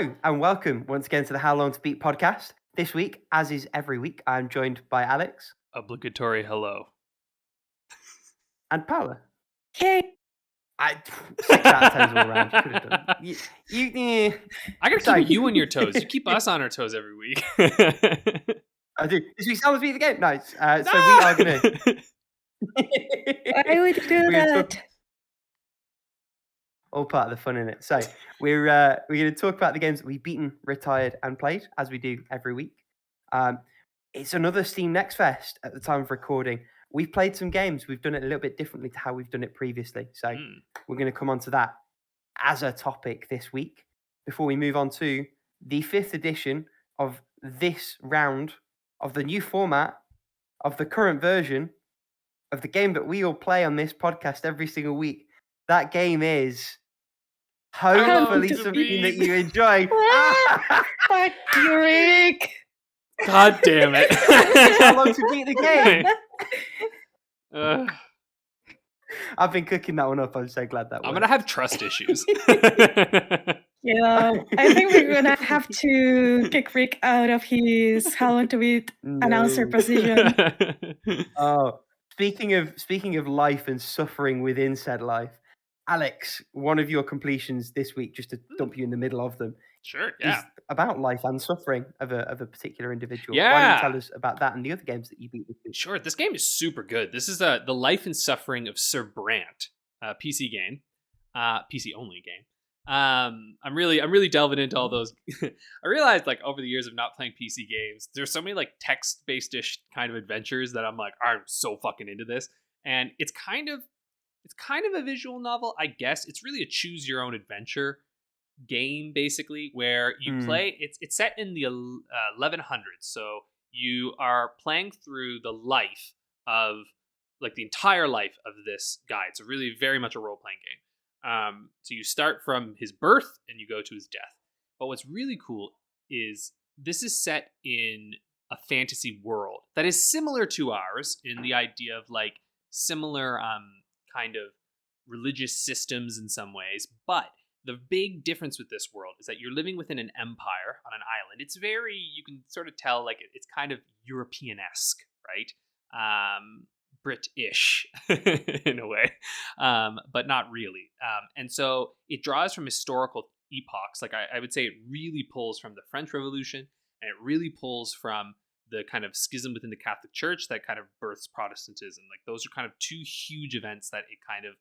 Hello and welcome once again to the How Long to Beat podcast. This week, as is every week, I'm joined by Alex. Obligatory hello. And Paula. Hey. 6 out of 10 all around. You could have done. I gotta keep you on your toes. You keep us on our toes every week. I do. This week's How Long to Beat the Game. Nice. So we are going to... Why would you do that? All part of the fun in it. So we're going to talk about the games that we've beaten, retired, and played, as we do every week. It's another Steam Next Fest at the time of recording. We've played some games. We've done it a little bit differently to how we've done it previously. So we're going to come on to that as a topic this week before we move on to the 5th edition of this round of the new format of the current version of the game that we all play on this podcast every single week. That game is hopefully something that you enjoy. Fuck you, Rick. God damn it. How long to beat the game? I've been cooking that one up. I'm so glad that I'm going to have trust issues. Yeah, I think we're going to have to kick Rick out of his How Long to Beat announcer position. Oh, speaking of life and suffering within said life, Alex, one of your completions this week, just to dump you in the middle of them, sure, yeah, is about life and suffering of a particular individual. Yeah. Why don't you tell us about that and the other games that you beat this week? Sure, this game is super good. This is the life and suffering of Sir Brant, PC game, PC only game. I'm really delving into all those. I realized like over the years of not playing PC games, there's so many like text-based-ish kind of adventures that I'm like, I'm so fucking into this. And it's kind of a visual novel, I guess. It's really a choose your own adventure game, basically, where you play. It's set in the 1100s, so you are playing through the life of like the entire life of this guy. It's really very much a role-playing game. So you start from his birth and you go to his death. But what's really cool is this is set in a fantasy world that is similar to ours in the idea of like similar kind of religious systems in some ways, but the big difference with this world is that you're living within an empire on an island. It's very, you can sort of tell like it's kind of European-esque, right? British in a way, but not really. And so it draws from historical epochs. Like I would say it really pulls from the French Revolution, and it really pulls from the kind of schism within the Catholic Church that kind of births Protestantism. Like those are kind of two huge events that it kind of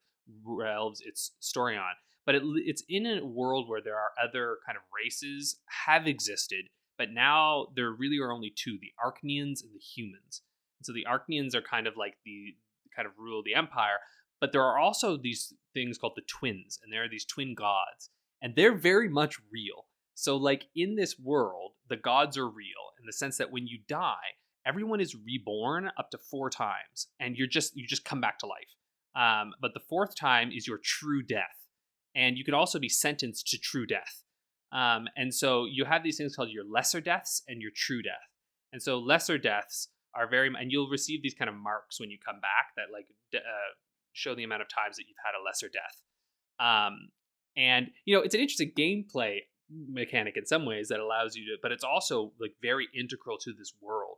relves its story on. But it's in a world where there are other kind of races have existed, but now there really are only two, the Arachnians and the humans. And so the Arachnians are kind of like the kind of rule the empire, but there are also these things called the twins, and there are these twin gods, and they're very much real. So like in this world, the gods are real in the sense that when you die, everyone is reborn up to 4 times, and you just come back to life. But the 4th time is your true death, and you can also be sentenced to true death. And so you have these things called your lesser deaths and your true death. And so lesser deaths are and you'll receive these kind of marks when you come back that like show the amount of times that you've had a lesser death. And you know, it's an interesting gameplay mechanic in some ways that allows you to, but it's also like very integral to this world.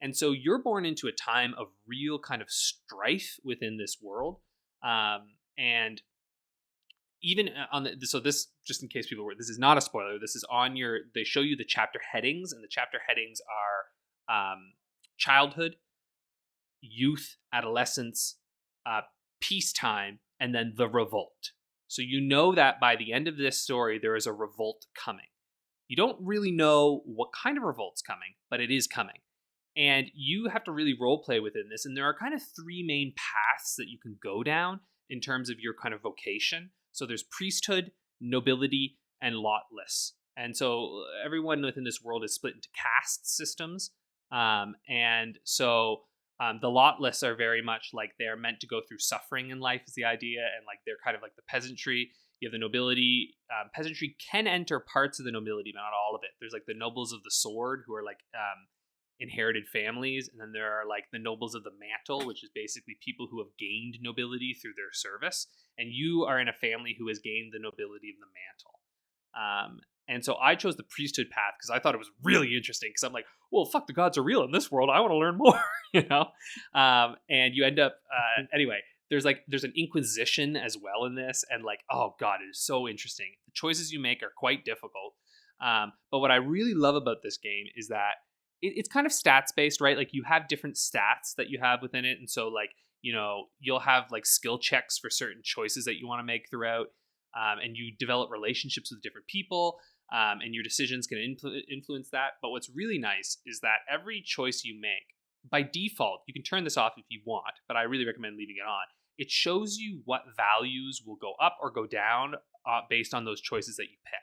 And so you're born into a time of real kind of strife within this world. And even on so this, just in case people were, this is not a spoiler. This is on they show you the chapter headings, and the chapter headings are childhood, youth, adolescence, peacetime, and then the revolt. So you know that by the end of this story, there is a revolt coming. You don't really know what kind of revolt's coming, but it is coming. And you have to really roleplay within this. And there are kind of 3 main paths that you can go down in terms of your kind of vocation. So there's priesthood, nobility, and lotless. And so everyone within this world is split into caste systems. And so the lotless are very much like they're meant to go through suffering in life is the idea. And like they're kind of like the peasantry. You have the nobility. Peasantry can enter parts of the nobility, but not all of it. There's like the nobles of the sword who are like inherited families. And then there are like the nobles of the mantle, which is basically people who have gained nobility through their service. And you are in a family who has gained the nobility of the mantle. And so I chose the priesthood path because I thought it was really interesting, because I'm like, well, fuck, the gods are real in this world. I want to learn more, and you end up, anyway, there's an inquisition as well in this. And like, oh God, it is so interesting. The choices you make are quite difficult. But what I really love about this game is that it's kind of stats based, right? Like you have different stats that you have within it. And so like, you'll have like skill checks for certain choices that you want to make throughout. And you develop relationships with different people, and your decisions can influence that. But what's really nice is that every choice you make, by default, you can turn this off if you want, but I really recommend leaving it on. It shows you what values will go up or go down based on those choices that you pick.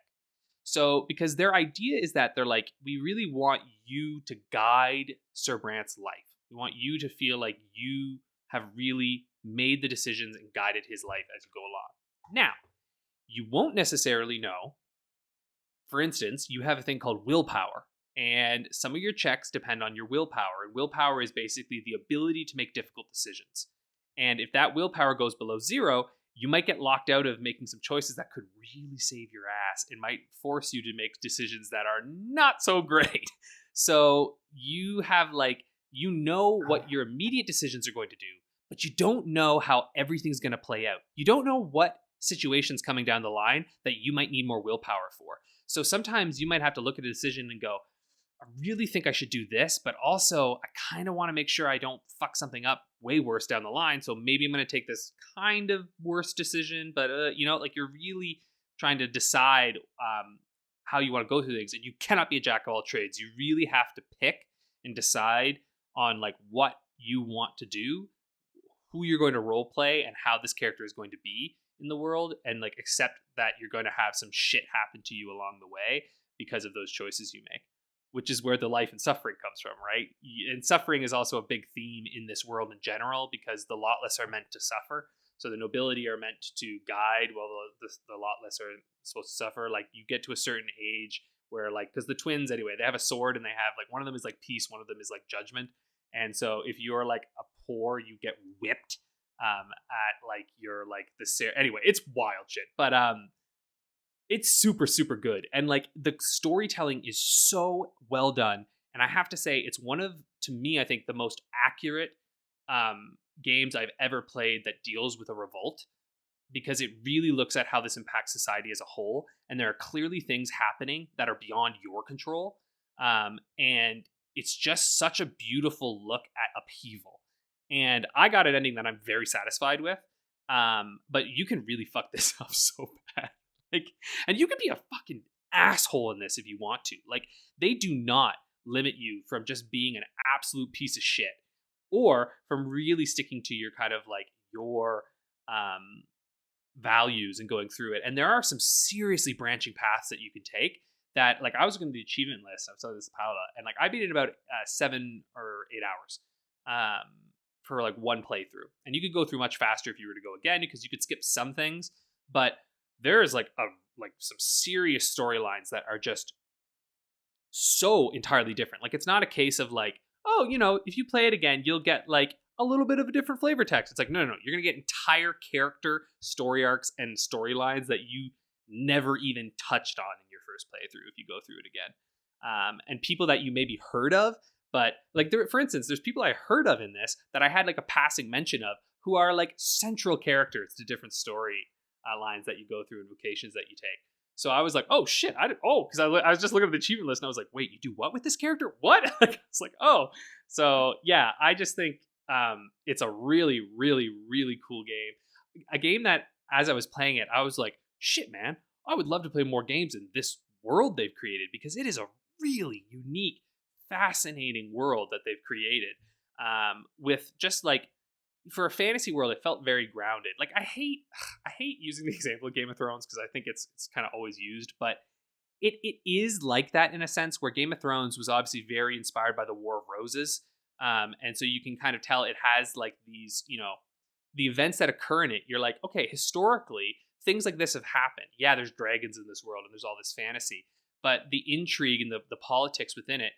So, because their idea is that they're like, we really want you to guide Sir Brant's life. We want you to feel like you have really made the decisions and guided his life as you go along. Now, you won't necessarily know. For instance, you have a thing called willpower, and some of your checks depend on your willpower. And willpower is basically the ability to make difficult decisions. And if that willpower goes below 0, you might get locked out of making some choices that could really save your ass. It might force you to make decisions that are not so great. So you have what your immediate decisions are going to do, but you don't know how everything's going to play out. You don't know what situations coming down the line that you might need more willpower for. So sometimes you might have to look at a decision and go, I really think I should do this, but also I kind of want to make sure I don't fuck something up way worse down the line. So maybe I'm going to take this kind of worse decision, but you're really trying to decide how you want to go through things. And you cannot be a jack of all trades. You really have to pick and decide on like what you want to do, who you're going to role play, and how this character is going to be in the world, and like accept that you're going to have some shit happen to you along the way because of those choices you make. Which is where the life and suffering comes from, right? And suffering is also a big theme in this world in general, because the lotless are meant to suffer. So the nobility are meant to guide, while the lotless are supposed to suffer. Like you get to a certain age where because the twins anyway, they have a sword, and they have one of them is like peace, one of them is like judgment. And so if you're like a poor, you get whipped at you're anyway, it's wild shit. But it's super, super good. And the storytelling is so well done. And I have to say, it's one of, to me, I think the most accurate games I've ever played that deals with a revolt, because it really looks at how this impacts society as a whole. And there are clearly things happening that are beyond your control. And it's just such a beautiful look at upheaval. And I got an ending that I'm very satisfied with. But you can really fuck this up so bad. And you can be a fucking asshole in this if you want to. They do not limit you from just being an absolute piece of shit, or from really sticking to your kind of your values and going through it. And there are some seriously branching paths that you can take that, I was looking at the achievement list. I was telling this to Paula, and I beat it in about 7 or 8 hours for one playthrough. And you could go through much faster if you were to go again, because you could skip some things, but there's some serious storylines that are just so entirely different. It's not a case of if you play it again, you'll get a little bit of a different flavor text. It's no, you're gonna get entire character story arcs and storylines that you never even touched on in your first playthrough if you go through it again. And people that you maybe heard of, but for instance, there's people I heard of in this that I had a passing mention of, who are central characters to different story lines that you go through and vocations that you take. So I was oh shit, because I was just looking at the achievement list and I was wait, you do what with this character? What? It's so yeah, I just think it's a really, really, really cool game. A game that, as I was playing it, I was shit, man, I would love to play more games in this world they've created, because it is a really unique, fascinating world that they've created. With just for a fantasy world, it felt very grounded. I hate using the example of Game of Thrones, because I think it's kind of always used, but it is like that in a sense, where Game of Thrones was obviously very inspired by the War of Roses. And so you can kind of tell it has these, the events that occur in it. You're okay, historically, things like this have happened. Yeah, there's dragons in this world and there's all this fantasy, but the intrigue and the politics within it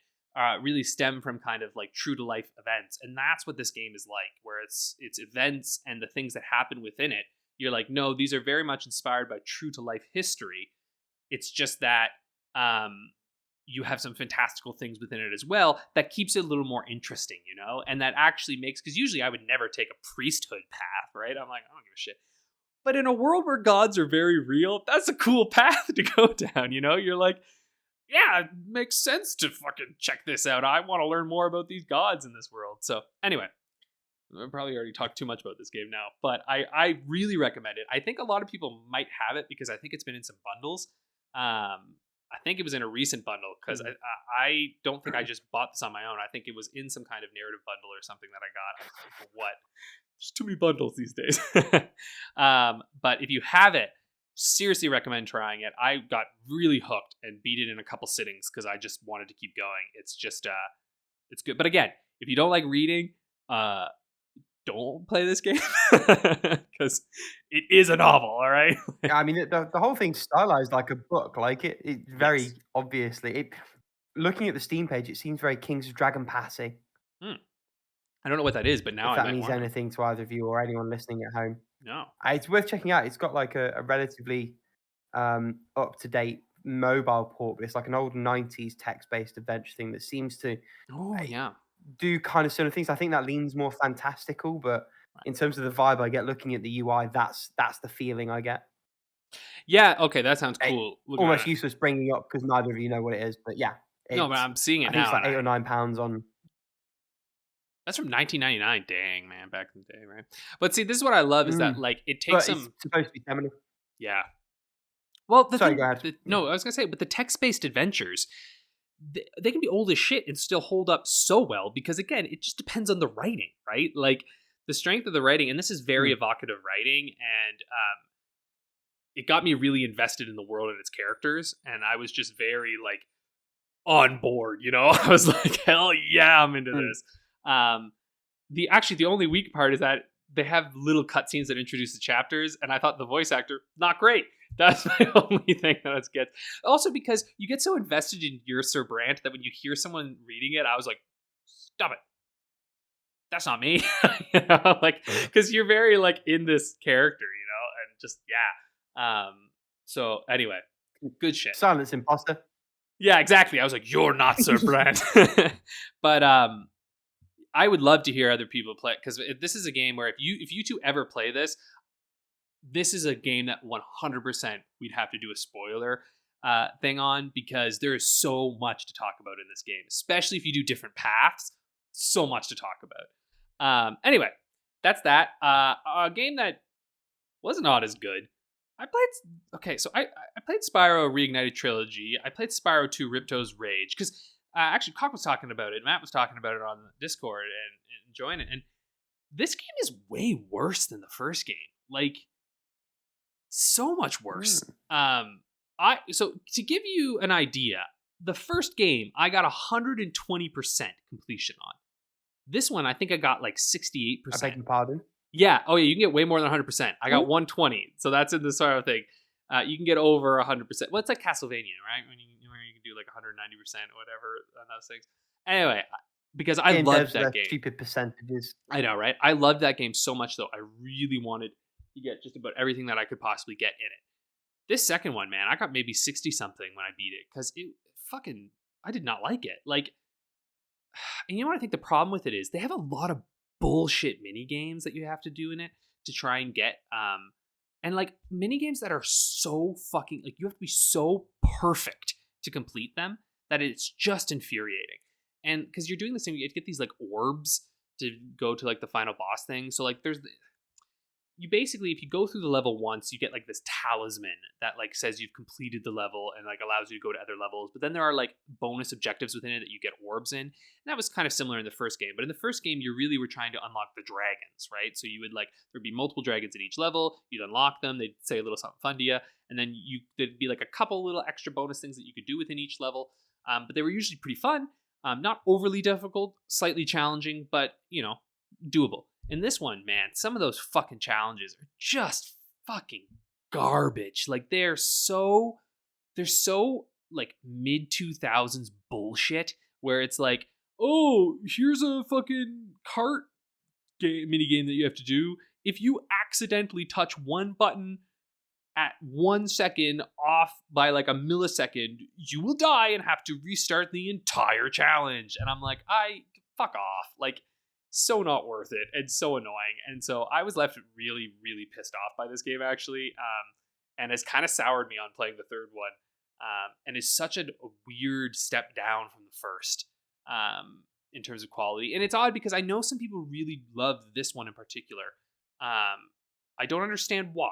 really stem from kind of true to life events. And that's what this game is where it's events and the things that happen within it. You're no, these are very much inspired by true to life history. It's just that you have some fantastical things within it as well that keeps it a little more interesting, and that actually makes, because usually I would never take a priesthood path, right? I'm like, I don't give a shit. But in a world where gods are very real, that's a cool path to go down, You're like, yeah, it makes sense to fucking check this out. I want to learn more about these gods in this world. So anyway, I probably already talked too much about this game now, but I really recommend it. I think a lot of people might have it because I think it's been in some bundles. I think it was in a recent bundle because I don't think I just bought this on my own. I think it was in some kind of narrative bundle or something that I got. I don't know what? There's too many bundles these days. But if you have it, seriously recommend trying it. I got really hooked and beat it in a couple sittings because I just wanted to keep going. It's just, it's good. But again, if you don't like reading, don't play this game because it is a novel. All right. Yeah, I mean, the whole thing's stylized like a book. Like it very Yes. obviously. Looking at the Steam page, it seems very Kings of Dragon Passy. I don't know what that is, but now If I that might means want it. anything to either of you or anyone listening at home. No. It's worth checking out. It's got like a relatively up to date mobile port, but it's like an old 90s text based adventure thing that seems to Oh yeah. do kind of similar things. I think that leans more fantastical, but in terms of the vibe I get looking at the UI, that's the feeling I get. Yeah. Okay, that sounds cool. Looking Almost at it. useless bringing it up because neither of you know what it is, but yeah. No, but I'm seeing it I think now. it's like and £8 or £9 on. That's from 1999. Dang, man, back in the day, right? But see, this is what I love is that like it takes But it's supposed to be feminine. Yeah. Well, Sorry, go ahead. No, I was gonna say, but the text-based adventures, they can be old as shit and still hold up so well because again, it just depends on the writing, right? Like the strength of the writing, and this is very evocative writing, and it got me really invested in the world and its characters, and I was just very like on board, I was like, hell yeah, I'm into this. The only weak part is that they have little cutscenes that introduce the chapters, and I thought the voice actor not great. That's my only thing that it gets. Also, because you get so invested in your Sir Brant that when you hear someone reading it, I was like, stop it. That's not me. Because you're very like in this character, and just yeah. So anyway, good shit. Silence imposter. Yeah, exactly. I was like, you're not Sir Brant. But I would love to hear other people play, because this is a game where if you two ever play this is a game that 100% we'd have to do a spoiler thing on, because there is so much to talk about in this game, especially if you do different paths. So much to talk about. Anyway, that's that. A game that was not as good. I played Spyro Reignited Trilogy. I played Spyro 2 Ripto's Rage, because actually Cock was talking about it. Matt was talking about it on Discord and enjoying it. And this game is way worse than the first game. Like, so much worse. So to give you an idea, the first game I got 120% completion on. This one I think I got like 68%. I beg your pardon. Yeah. Oh yeah, you can get way more than 100%. I got 120. So that's in the sort of thing. You can get over 100%. Well, it's like Castlevania, right? Where you can do like 190% or whatever on those things. Anyway, because I loved that game. Stupid percentages. I know, right? I loved that game so much, though. I really wanted to get just about everything that I could possibly get in it. This second one, man, I got maybe 60 something when I beat it, because I did not like it. Like, and you know what I think the problem with it is? They have a lot of bullshit mini games that you have to do in it to try and get, and like mini games that are so fucking, like, you have to be so perfect to complete them that it's just infuriating. And because you're doing this thing, you get these like orbs to go to like the final boss thing. So like you basically, if you go through the level once, you get like this talisman that like says you've completed the level and like allows you to go to other levels. But then there are like bonus objectives within it that you get orbs in. And that was kind of similar in the first game. But in the first game, you really were trying to unlock the dragons, right? So you would like, there'd be multiple dragons at each level. You'd unlock them. They'd say a little something fun to you. And then there'd be like a couple little extra bonus things that you could do within each level. But they were usually pretty fun. Not overly difficult, slightly challenging, but, doable. In this one, man, some of those fucking challenges are just fucking garbage. Like, they're so like mid 2000s bullshit, where it's like, oh, here's a fucking cart mini game that you have to do. If you accidentally touch one button, at 1 second off by like a millisecond, you will die and have to restart the entire challenge. And I'm like, fuck off. Like, so not worth it and so annoying. And so I was left really, really pissed off by this game, actually. And it's kind of soured me on playing the third one. And is such a weird step down from the first in terms of quality. And it's odd because I know some people really love this one in particular. I don't understand why,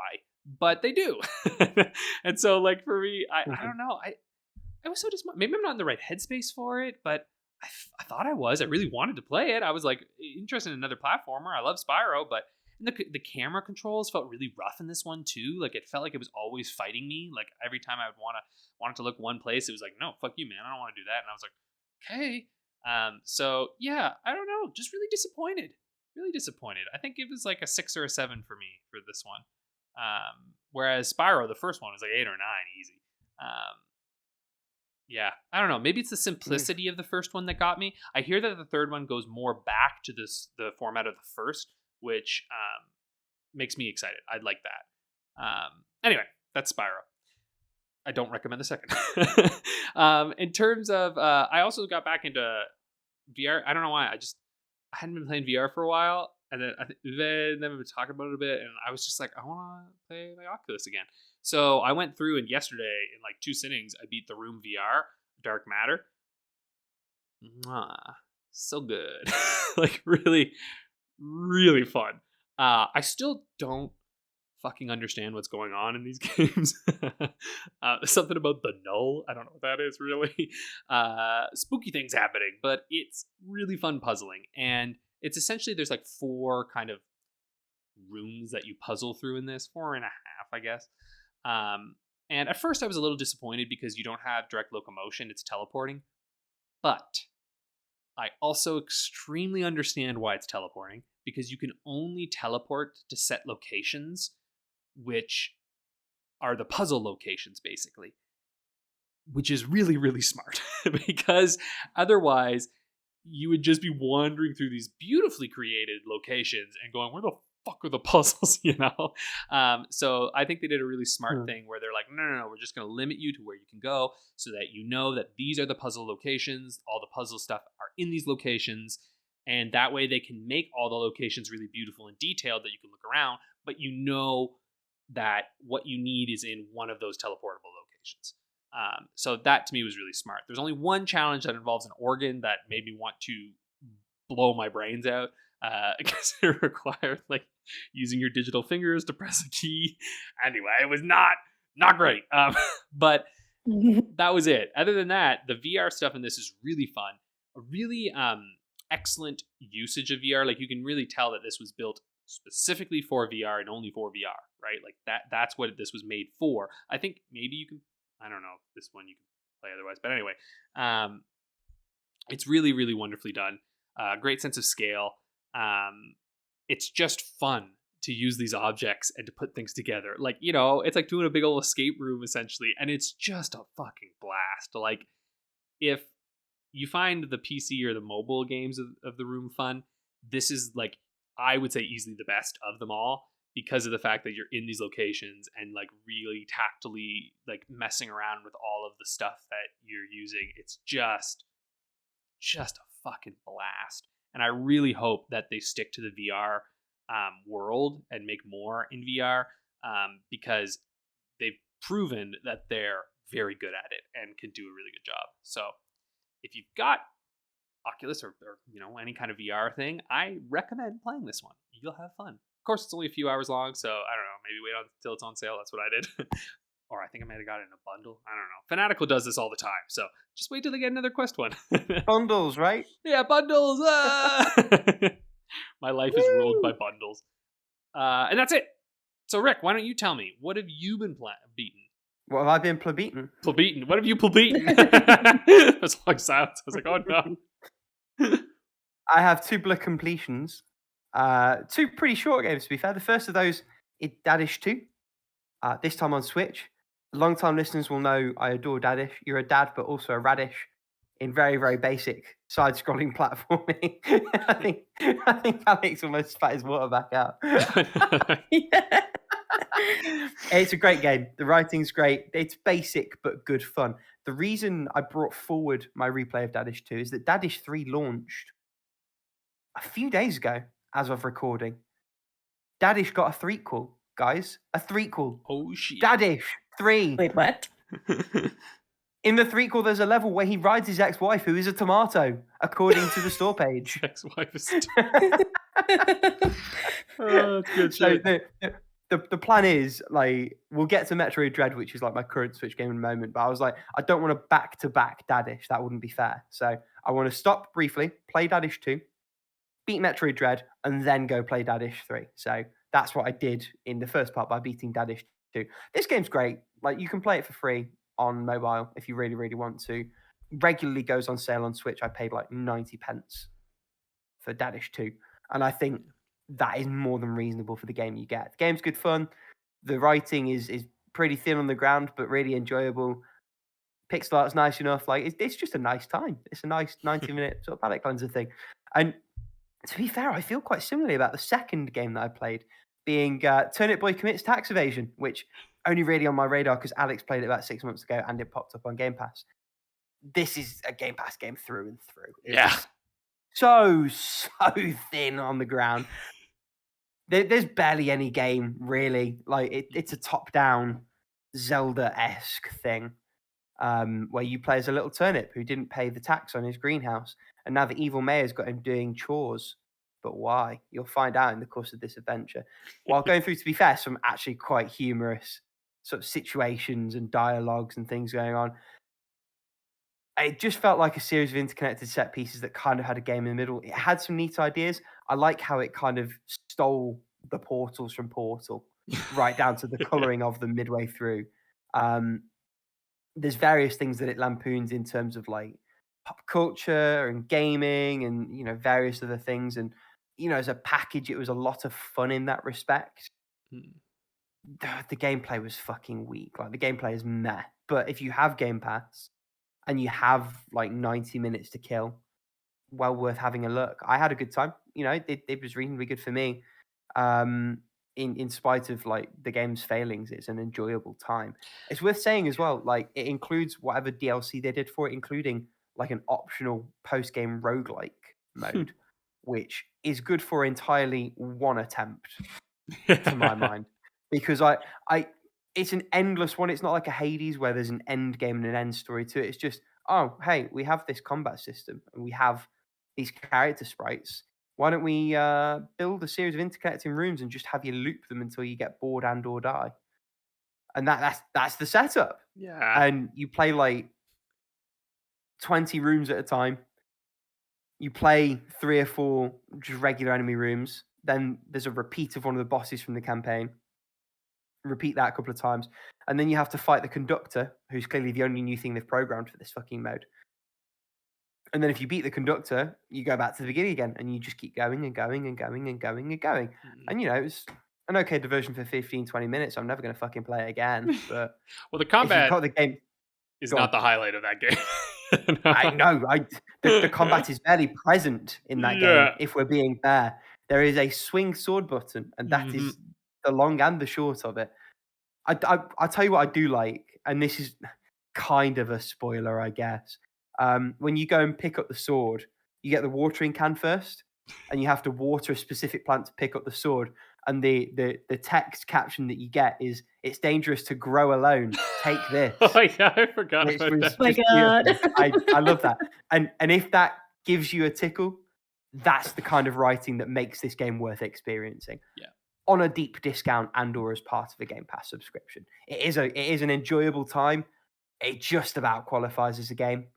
but they do. And so, like, for me, I don't know. I was so disappointed. Maybe I'm not in the right headspace for it, but I thought I was. I really wanted to play it. I was like interested in another platformer. I love Spyro, but the camera controls felt really rough in this one too. Like, it felt like it was always fighting me. Like, every time I would want it to look one place, it was like, no, fuck you, man. I don't want to do that. And I was like, okay. So yeah, I don't know. Just really disappointed. Really disappointed. I think it was like a 6 or a 7 for me for this one. Whereas Spyro, the first one, was like 8 or 9 easy. Yeah, I don't know. Maybe it's the simplicity of the first one that got me. I hear that the third one goes more back to the format of the first, which makes me excited. I'd like that. Anyway, that's Spyro. I don't recommend the second. In terms of, I also got back into VR. I don't know why. I hadn't been playing VR for a while, and then we've been talking about it a bit, and I was just like, I want to play my Oculus again. So I went through, and yesterday, in like 2 sittings, I beat the Room VR, Dark Matter. So good. Like, really, really fun. I still don't fucking understand what's going on in these games. Something about the null. I don't know what that is, really. Spooky things happening, but it's really fun puzzling. And it's essentially, there's like 4 kind of rooms that you puzzle through in this, 4.5, I guess. And at first I was a little disappointed because you don't have direct locomotion, it's teleporting. But I also extremely understand why it's teleporting, because you can only teleport to set locations, which are the puzzle locations, basically. Which is really, really smart, because otherwise you would just be wandering through these beautifully created locations and going, where the fuck are the puzzles, you know? So I think they did a really smart thing where they're like, no, we're just going to limit you to where you can go so that you know that these are the puzzle locations. All the puzzle stuff are in these locations. And that way they can make all the locations really beautiful and detailed that you can look around, but you know that what you need is in one of those teleportable locations. So that to me was really smart. There's only one challenge that involves an organ that made me want to blow my brains out. Because it required like using your digital fingers to press a key. Anyway, it was not great. But that was it. Other than that, the VR stuff in this is really fun. A really excellent usage of VR. Like, you can really tell that this was built specifically for VR and only for VR, right? Like that's what this was made for. I think maybe you can, I don't know if this one you can play otherwise, but anyway, it's really, really wonderfully done. Great sense of scale. It's just fun to use these objects and to put things together. Like, you know, it's like doing a big old escape room essentially, and it's just a fucking blast. Like, if you find the PC or the mobile games of the Room fun, this is like, I would say easily the best of them all, because of the fact that you're in these locations and like really tactily like messing around with all of the stuff that you're using. It's just a fucking blast. And I really hope that they stick to the VR world and make more in VR, because they've proven that they're very good at it and can do a really good job. So if you've got Oculus or you know, any kind of VR thing, I recommend playing this one. You'll have fun. Of course, it's only a few hours long, so I don't know. Maybe wait until it's on sale. That's what I did. Or I think I might have got it in a bundle. I don't know. Fanatical does this all the time, so just wait till they get another Quest one. Bundles, right? Yeah, bundles. My life is ruled by bundles. And that's it. So, Rick, why don't you tell me, what have you been beaten? What have I been plebeaten? Plebeaten. What have you plebeaten? That's a long silence. I was like, oh no. I have 2 blood completions. 2 pretty short games, to be fair. The first of those is Dadish 2. This time on Switch. Long-time listeners will know I adore Dadish. You're a dad, but also a radish in very, very basic side-scrolling platforming. I think Alex almost spat his water back out. Yeah. It's a great game. The writing's great. It's basic but good fun. The reason I brought forward my replay of Dadish 2 is that Dadish 3 launched a few days ago as of recording. Dadish got a threequel, guys. A threequel. Oh, shit. Dadish 3. Wait, what? In the threequel, there's a level where he rides his ex-wife, who is a tomato, according to the store page. Ex-wife is oh, that's good So shit. the plan is, like, we'll get to Metroid Dread, which is like my current Switch game in the moment. But I was like, I don't want to back-to-back Dadish. That wouldn't be fair. So I want to stop briefly, play Dadish 2, beat Metroid Dread, and then go play Dadish 3. So that's what I did in the first part by beating Dadish 2. This game's great. Like, you can play it for free on mobile if you really, really want to. Regularly goes on sale on Switch. I paid like 90 pence for Dadish 2. And I think that is more than reasonable for the game you get. The game's good fun. The writing is pretty thin on the ground, but really enjoyable. Pixel art's nice enough. Like, it's just a nice time. It's a nice 90-minute sort of palate cleanser thing. And to be fair, I feel quite similarly about the second game that I played, being Turnip Boy Commits Tax Evasion, which only really on my radar because Alex played it about 6 months ago and it popped up on Game Pass. This is a Game Pass game through and through. It's so thin on the ground. There's barely any game, really. Like, it's a top-down Zelda-esque thing where you play as a little turnip who didn't pay the tax on his greenhouse. And now the evil mayor's got him doing chores. But why? You'll find out in the course of this adventure. While going through, to be fair, some actually quite humorous sort of situations and dialogues and things going on. It just felt like a series of interconnected set pieces that kind of had a game in the middle. It had some neat ideas. I like how it kind of stole the portals from Portal right down to the colouring of them midway through. There's various things that it lampoons in terms of like pop culture and gaming and, you know, various other things. And, you know, as a package, it was a lot of fun in that respect. The gameplay was fucking weak. Like, the gameplay is meh. But if you have Game Pass and you have like 90 minutes to kill, well worth having a look. I had a good time. You know, it was reasonably good for me. In spite of like the game's failings, it's an enjoyable time. It's worth saying as well, like, it includes whatever DLC they did for it, including like an optional post-game roguelike mode, which is good for entirely one attempt, to my mind. Because it's an endless one. It's not like a Hades where there's an end game and an end story to it. It's just, oh, hey, we have this combat system and we have these character sprites. Why don't we build a series of interconnecting rooms and just have you loop them until you get bored and or die? And that's the setup. Yeah. And you play like 20 rooms at a time. You play 3 or 4 just regular enemy rooms. Then there's a repeat of one of the bosses from the campaign. Repeat that a couple of times. And then you have to fight the conductor, who's clearly the only new thing they've programmed for this fucking mode. And then if you beat the conductor, you go back to the beginning again, and you just keep going and going and going and going and going. And, you know, it's an okay diversion for 15, 20 minutes. I'm never going to fucking play it again. But well, the combat the game, is not the highlight of that game. No. I know. The combat is barely present in that game, if we're being fair. There is a swing sword button, and that is the long and the short of it. I'll tell you what I do like, and this is kind of a spoiler, I guess. When you go and pick up the sword, you get the watering can first, and you have to water a specific plant to pick up the sword. And the text caption that you get is, "It's dangerous to grow alone. Take this." Oh yeah, I forgot about that. Oh my god. I love that. And if that gives you a tickle, that's the kind of writing that makes this game worth experiencing. Yeah. On a deep discount and or as part of a Game Pass subscription. It is an enjoyable time. It just about qualifies as a game.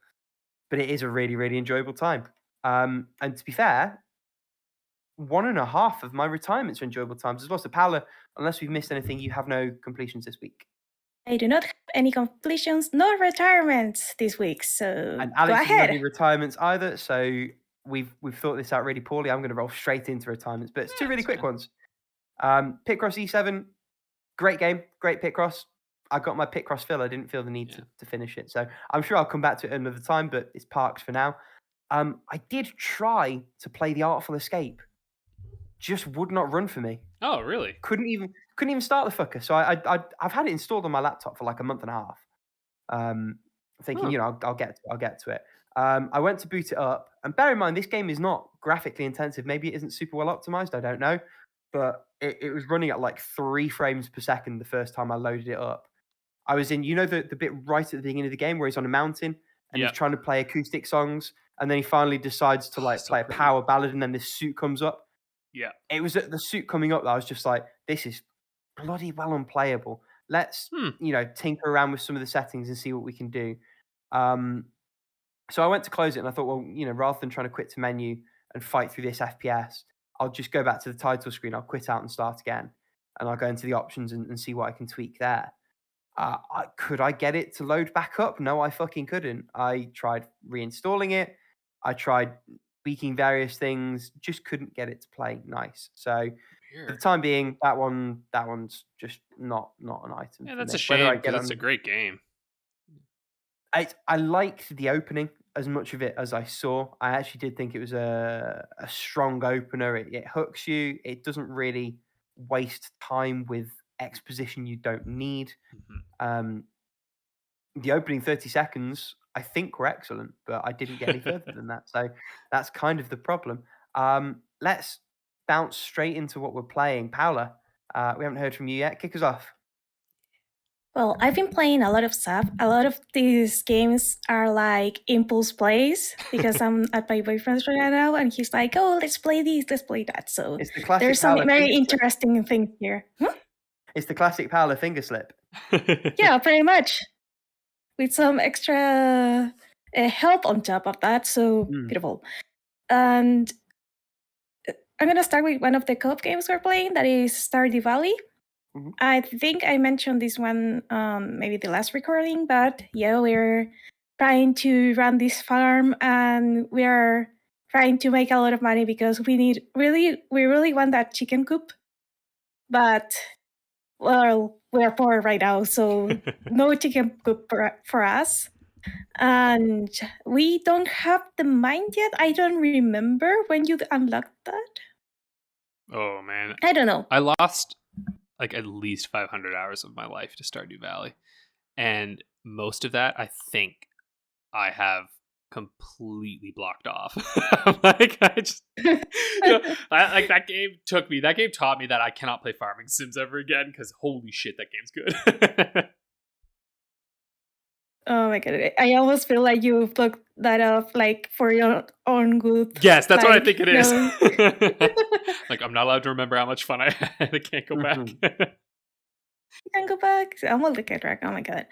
But it is a really, really enjoyable time. And to be fair, 1.5 of my retirements are enjoyable times as well. So Paula, unless we've missed anything, you have no completions this week. I do not have any completions, no retirements this week. So And go Alex doesn't have ahead. any retirements either. So we've thought this out really poorly. I'm going to roll straight into retirements, but it's 2 really quick ones. Picross E7, great game, great Picross. I got my Picross fill. I didn't feel the need to finish it. So I'm sure I'll come back to it another time, but it's parked for now. I did try to play the Artful Escape. Just would not run for me. Oh, really? Couldn't couldn't even start the fucker. So I've had it installed on my laptop for like a month and a half. Thinking, I'll get to it. I went to boot it up, and bear in mind, this game is not graphically intensive. Maybe it isn't super well optimized. I don't know, but it was running at like 3 frames per second the first time I loaded it up. I was in, the bit right at the beginning of the game where he's on a mountain and he's trying to play acoustic songs, and then he finally decides to play a power ballad, and then this suit comes up. Yeah, it was at the suit coming up that I was just like, this is bloody well unplayable. Let's tinker around with some of the settings and see what we can do. So I went to close it, and I thought, well, rather than trying to quit to menu and fight through this FPS, I'll just go back to the title screen. I'll quit out and start again, and I'll go into the options and see what I can tweak there. Could I get it to load back up? No, I fucking couldn't. I tried reinstalling it. I tried tweaking various things, just couldn't get it to play nice. So for the time being, that one's just not an item. Yeah, that's a shame because it's a great game. I liked the opening as much of it as I saw. I actually did think it was a strong opener. It hooks you. It doesn't really waste time with exposition you don't need. The opening 30 seconds, I think, were excellent, but I didn't get any further than that. So that's kind of the problem. Let's bounce straight into what we're playing. Paula, we haven't heard from you yet. Kick us off. Well, I've been playing a lot of stuff. A lot of these games are like impulse plays because I'm at my boyfriend's right now, and he's like, "Oh, let's play this, let's play that." So there's some very interesting things here. It's the classic Paula finger slip. Yeah, pretty much. With some extra help on top of that. So beautiful. And I'm going to start with one of the co-op games we're playing, that is Stardew Valley. I think I mentioned this one maybe the last recording, but yeah, we're trying to run this farm, and we're trying to make a lot of money because we really want that chicken coop. But well, we're poor right now, so no chicken coop for us. And we don't have the mine yet. I don't remember when you unlocked that. Oh man, I don't know. I lost like at least 500 hours of my life to Stardew Valley, and most of that I think I have completely blocked off. Like I just like that game taught me that I cannot play farming sims ever again, because holy shit, that game's good. Oh my god, I almost feel like you blocked that off like for your own good. Yes, that's what I think it is. Like, I'm not allowed to remember how much fun I had. I can't go back. You can go back. I'm a look at track. Oh my god.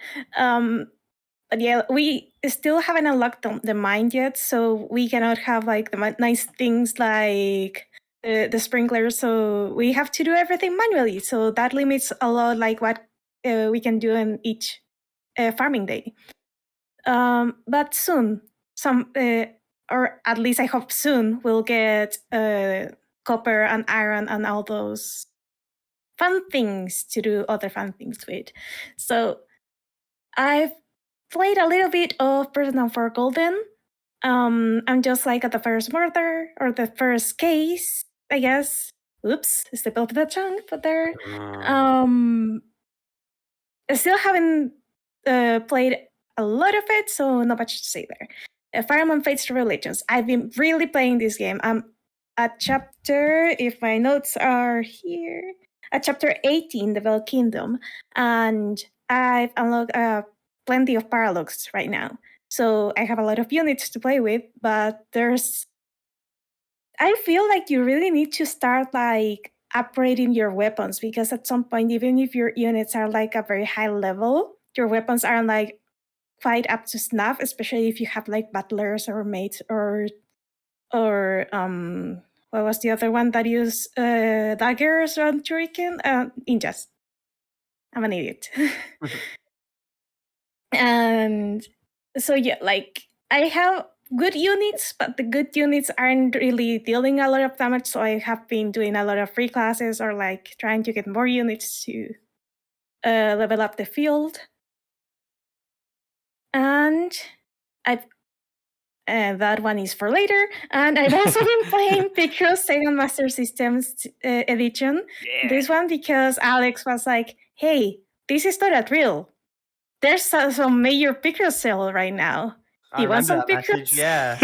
But yeah, we still haven't unlocked the mine yet, so we cannot have like the nice things like the sprinklers. So we have to do everything manually. So that limits a lot, like what we can do in each farming day. But soon, or at least I hope soon, we'll get copper and iron and all those fun things to do other fun things with. So I've played a little bit of Persona 4 Golden. I'm just like at the first murder or the first case, I guess. Oops, slipped out of the tongue, but there. I still haven't played a lot of it, so not much to say there. Fire Emblem Fates to Religions. I've been really playing this game. I'm at chapter, if my notes are here, at chapter 18, the Bell Kingdom, and I've unlocked plenty of paralogs right now. So I have a lot of units to play with, but I feel like you really need to start like upgrading your weapons, because at some point, even if your units are like a very high level, your weapons aren't like quite up to snuff, especially if you have like battlers or mates or what was the other one that used daggers or shuriken? Ninjas. I'm an idiot. And so yeah, like I have good units, but the good units aren't really dealing a lot of damage, so I have been doing a lot of free classes or like trying to get more units to level up the field. And that one is for later. And I've also been playing Picross Sega Master Systems edition. Yeah. This one because Alex was like, hey, this is not at real. There's some major Picross sale right now. Do you want some Picross? Yeah.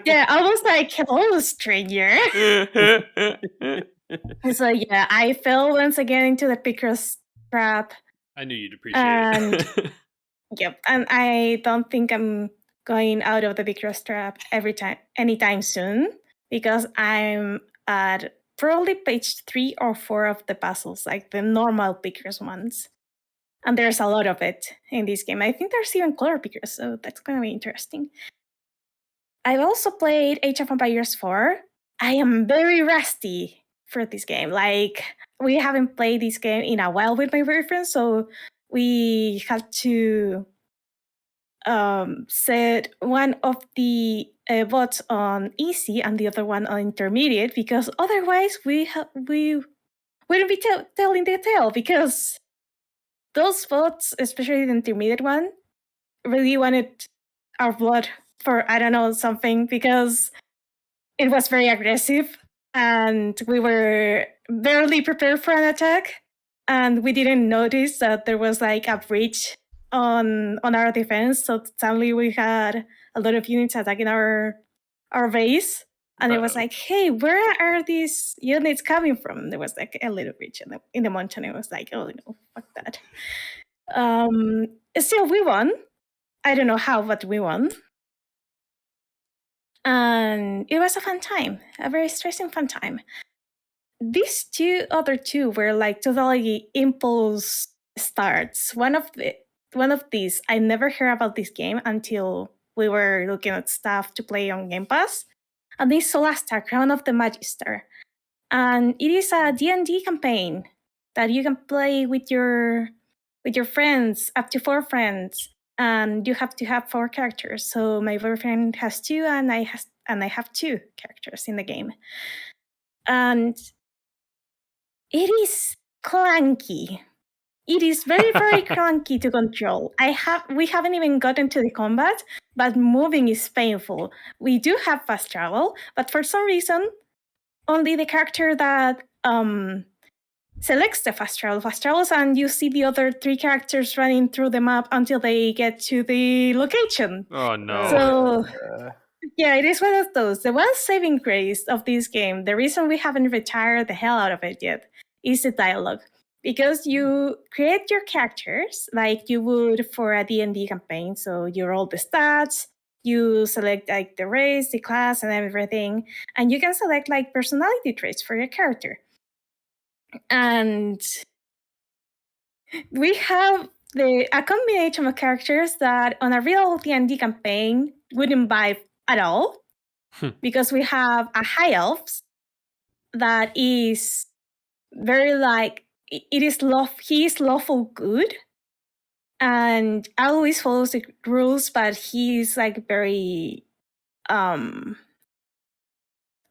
Yeah, I was like, hello, stranger. So yeah, I fell once again into the Picross trap. I knew you'd appreciate it. Yep, and I don't think I'm going out of the Picross trap anytime soon, because I'm at probably page 3 or 4 of the puzzles, like the normal Picross ones. And there's a lot of it in this game. I think there's even color Picross, so that's going to be interesting. I've also played Age of Empires 4. I am very rusty for this game. Like, we haven't played this game in a while with my boyfriend, so we had to set one of the bots on easy and the other one on intermediate, because otherwise we wouldn't be telling the tale, because those bots, especially the intermediate one, really wanted our blood for, I don't know, something, because it was very aggressive and we were barely prepared for an attack, and we didn't notice that there was like a breach on our defense, so suddenly we had a lot of units attacking our base, and it was like, hey, where are these units coming from? There was like a little breach in the mountain. It was like, oh no, fuck that. Still, we won. I don't know how, but we won. And it was a fun time, a very stressing fun time. These other two were like totally impulse starts. One of these, I never heard about this game until we were looking at stuff to play on Game Pass. And this Solasta, Crown of the Magister. And it is a D&D campaign that you can play with your friends, up to 4 friends. And you have to have 4 characters. So my boyfriend has 2, and I have 2 characters in the game. And it is clunky. It is very, very clunky to control. We haven't even gotten to the combat, but moving is painful. We do have fast travel, but for some reason, only the character that selects the fast travels, and you see the other 3 characters running through the map until they get to the location. Oh no. So yeah, it is one of those. The one saving grace of this game, the reason we haven't retired the hell out of it yet, is the dialogue. Because you create your characters like you would for a D&D campaign. So you roll the stats, you select like the race, the class, and everything, and you can select like personality traits for your character. And we have a combination of characters that on a real D&D campaign wouldn't buy at all, because we have a high elf that is very like, he is lawful good and always follows the rules, but he's like very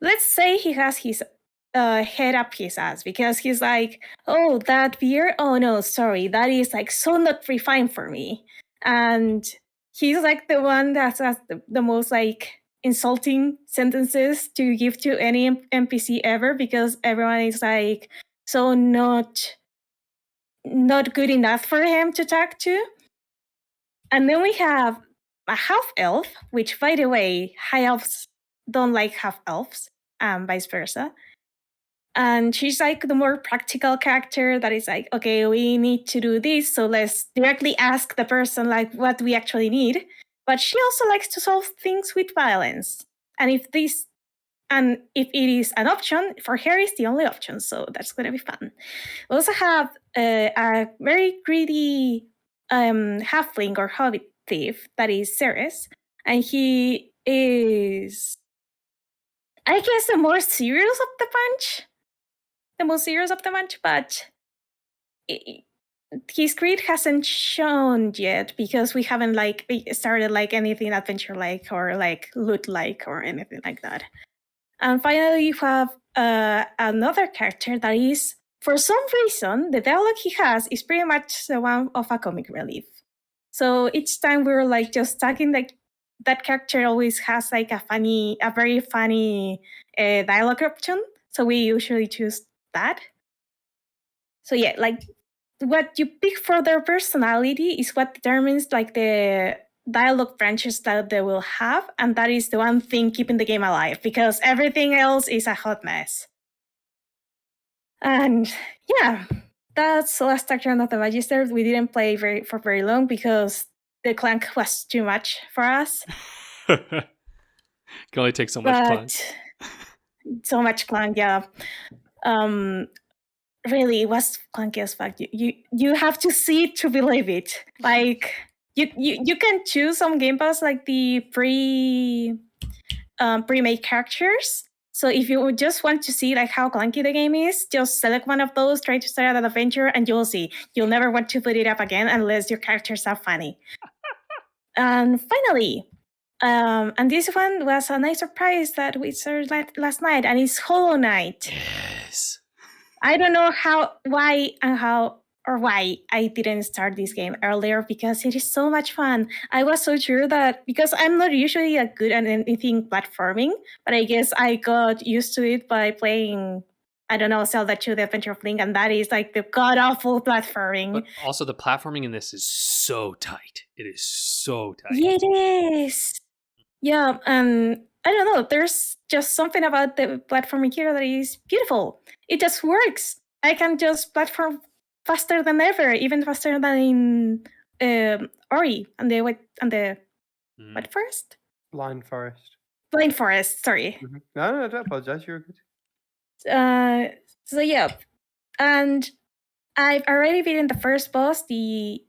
let's say he has his head up his ass, because he's like, oh, that beer, oh no, sorry, that is like so not refined for me. And he's like the one that has the most like insulting sentences to give to any NPC ever, because everyone is like so not good enough for him to talk to. And then we have a half elf, which, by the way, high elves don't like half elves, and vice versa. And she's like the more practical character that is like, okay, we need to do this, so let's directly ask the person like what we actually need. But she also likes to solve things with violence. And if it is an option, for her it's the only option, so that's going to be fun. We also have a very greedy halfling or hobbit thief that is Ceres, and he is, I guess, the most serious of the bunch. But his greed hasn't shown yet, because we haven't like started like anything adventure like or like loot like or anything like that. And finally, you have another character that is, for some reason, the dialogue he has is pretty much the one of a comic relief. So each time we're like just talking like that character always has like a very funny dialogue option. So we usually choose that. So yeah, like what you pick for their personality is what determines like the dialogue branches that they will have, and that is the one thing keeping the game alive, because everything else is a hot mess. And yeah, that's the last section of the Magister. We didn't play for very long because the clank was too much for us. Can only take so much clank. So much clank, yeah. Really, it was clunky as fuck. You have to see it to believe it. Like you can choose some Game Pass like the pre-made characters. So if you just want to see like how clunky the game is, just select one of those, try to start an adventure, and you'll see. You'll never want to put it up again unless your characters are funny. And finally, and this one was a nice surprise that we started last night, and it's Hollow Knight. Yes. I don't know why I didn't start this game earlier, because it is so much fun. I was so sure that, because I'm not usually good at anything platforming, but I guess I got used to it by playing, I don't know, Zelda 2, The Adventure of Link, and that is like the god-awful platforming. But also the platforming in this is so tight. It is so tight. Yeah, it is. Yeah, and I don't know, there's just something about the platforming here that is beautiful. It just works. I can just platform faster than ever, even faster than in Ori and the what forest? Blind Forest. Blind Forest, sorry. Mm-hmm. No, don't apologize. You're good. So yeah, and I've already beaten the first boss. The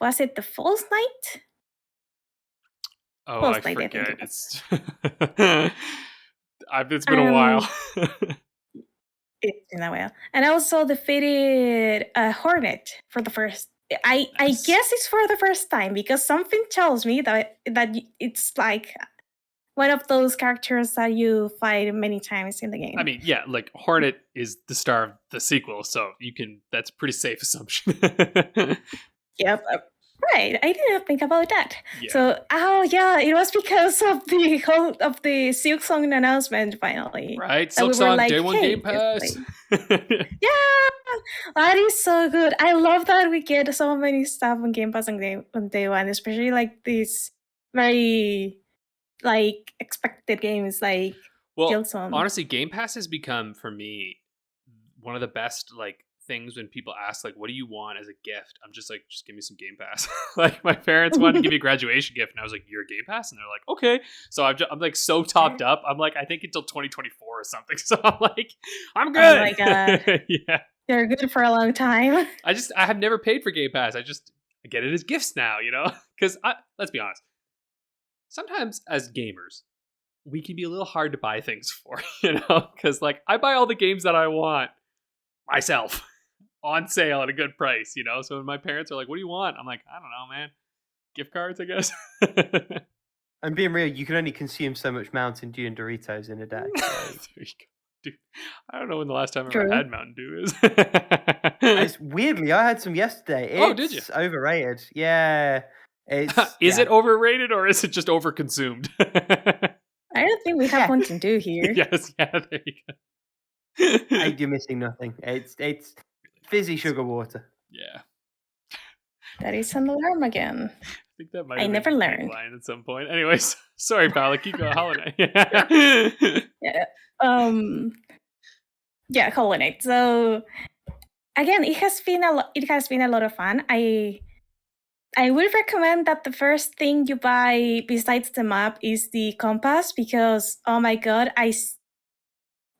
was it the False Knight? Oh, False I Knight, forget. think it was. It's been a while. It's been a while, and I also defeated a Hornet for the first. I guess it's for the first time, because something tells me that it's like one of those characters that you fight many times in the game. I mean, yeah, like Hornet is the star of the sequel, so that's a pretty safe assumption. Yep. Right, I didn't think about that. Yeah. So, it was because of the Silksong announcement finally. Right, Silksong like, Day 1 Game Pass. Yeah, that is so good. I love that we get so many stuff on Game Pass on day one, especially like these very like expected games like Silksong. Honestly, Game Pass has become for me one of the best like things when people ask like, what do you want as a gift? I'm just like, just give me some Game Pass. Like my parents wanted to give me a graduation gift, and I was like, you're a Game Pass? And they're like, okay. So I'm like so topped up. I'm like, I think until 2024 or something. So I'm like, I'm good. Oh my god. Yeah, they're good for a long time. I have never paid for Game Pass. I get it as gifts now, because let's be honest, sometimes as gamers we can be a little hard to buy things for, because like I buy all the games that I want myself on sale at a good price, So when my parents are like, what do you want? I'm like, I don't know, man. Gift cards, I guess. And being real, you can only consume so much Mountain Dew and Doritos in a day. So. There you go. Dude, I don't know when the last time I True. ever had Mountain Dew is. It's weirdly, I had some yesterday. It's did you? Overrated. Yeah. Is it overrated or is it just overconsumed? I don't think we have Mountain Dew here. Yes, yeah, there you go. You're missing nothing. It's fizzy sugar water. Yeah. That is an alarm again. I think that might. I never learned. Line at some point. Anyways, sorry, Paula. Keep going. Hollow Knight. Yeah. Yeah, Hollow Knight. So again, it has been a lot of fun. I would recommend that the first thing you buy besides the map is the compass, because oh my god, I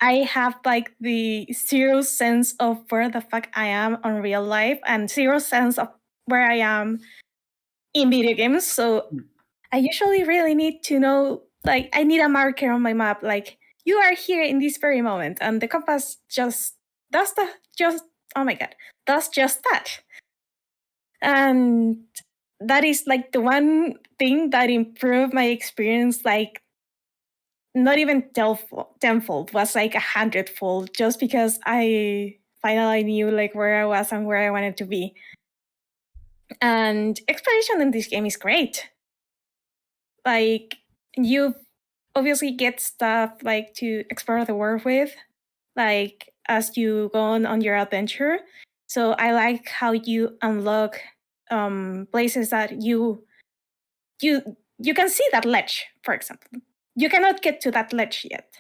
have like the zero sense of where the fuck I am on real life and zero sense of where I am in video games. So I usually really need to know, like, I need a marker on my map, like, you are here in this very moment. And the compass just does just that. And that is like the one thing that improved my experience, like, not even tenfold, was like 100-fold, just because I finally knew like where I was and where I wanted to be. And exploration in this game is great. like you obviously get stuff like to explore the world with, like as you go on your adventure. So I like how you unlock places that you can see that ledge, for example. You cannot get to that ledge yet.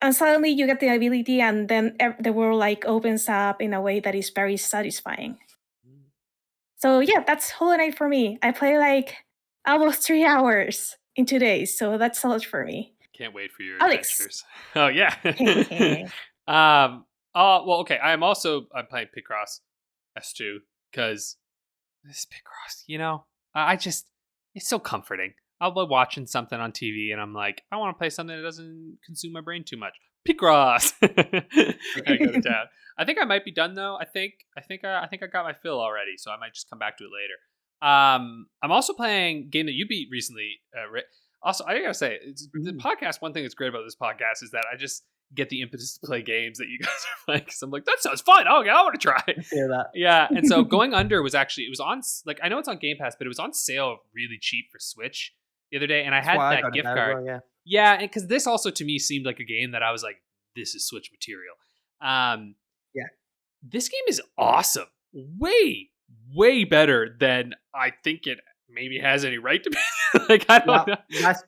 And suddenly you get the ability, and then the world like opens up in a way that is very satisfying. So yeah, that's Hollow Knight for me. I play like almost 3 hours in 2 days, so that's a lot for me. Can't wait for your Alex. adventures. Oh yeah. Well, okay. I'm playing Picross S2 because this Picross, I just, it's so comforting. I'll be watching something on TV and I'm like, I want to play something that doesn't consume my brain too much. Picross. I go to town. I think I might be done though. I think I got my fill already, so I might just come back to it later. I'm also playing a game that you beat recently, Rick. Also, I gotta say, the podcast. One thing that's great about this podcast is that I just get the impetus to play games that you guys are playing. Because I'm like, that sounds fun. Oh, yeah, I want to try. I feel that. Yeah, and so Going Under it was on, like, I know it's on Game Pass, but it was on sale really cheap for Switch the other day, and I had that gift card. Well, yeah, and because this also to me seemed like a game that I was like, this is Switch material. Yeah, this game is awesome. Way better than I think it maybe has any right to be. Like, I don't know. That's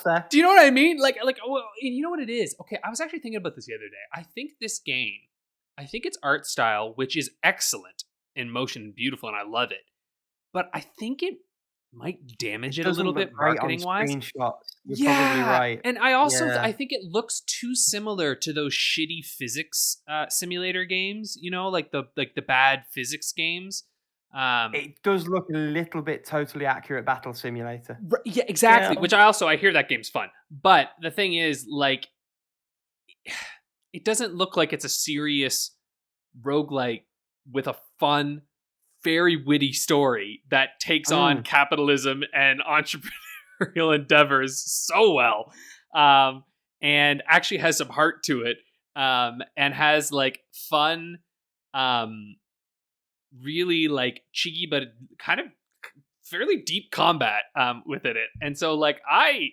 fair. Do you know what I mean? Like, well, you know what it is? Okay, I was actually thinking about this the other day. I think this game, its art style, which is excellent in motion and beautiful, and I love it, but I think it might damage it a little bit marketing-wise. You're probably right. And I also I think it looks too similar to those shitty physics simulator games, like the bad physics games. It does look a little bit Totally Accurate Battle Simulator. Yeah, exactly. Yeah. Which I hear that game's fun. But the thing is, like, it doesn't look like it's a serious roguelike with a fun, very witty story that takes on capitalism and entrepreneurial endeavors so well, and actually has some heart to it, and has like fun, really like cheeky but kind of fairly deep combat within it. And so like I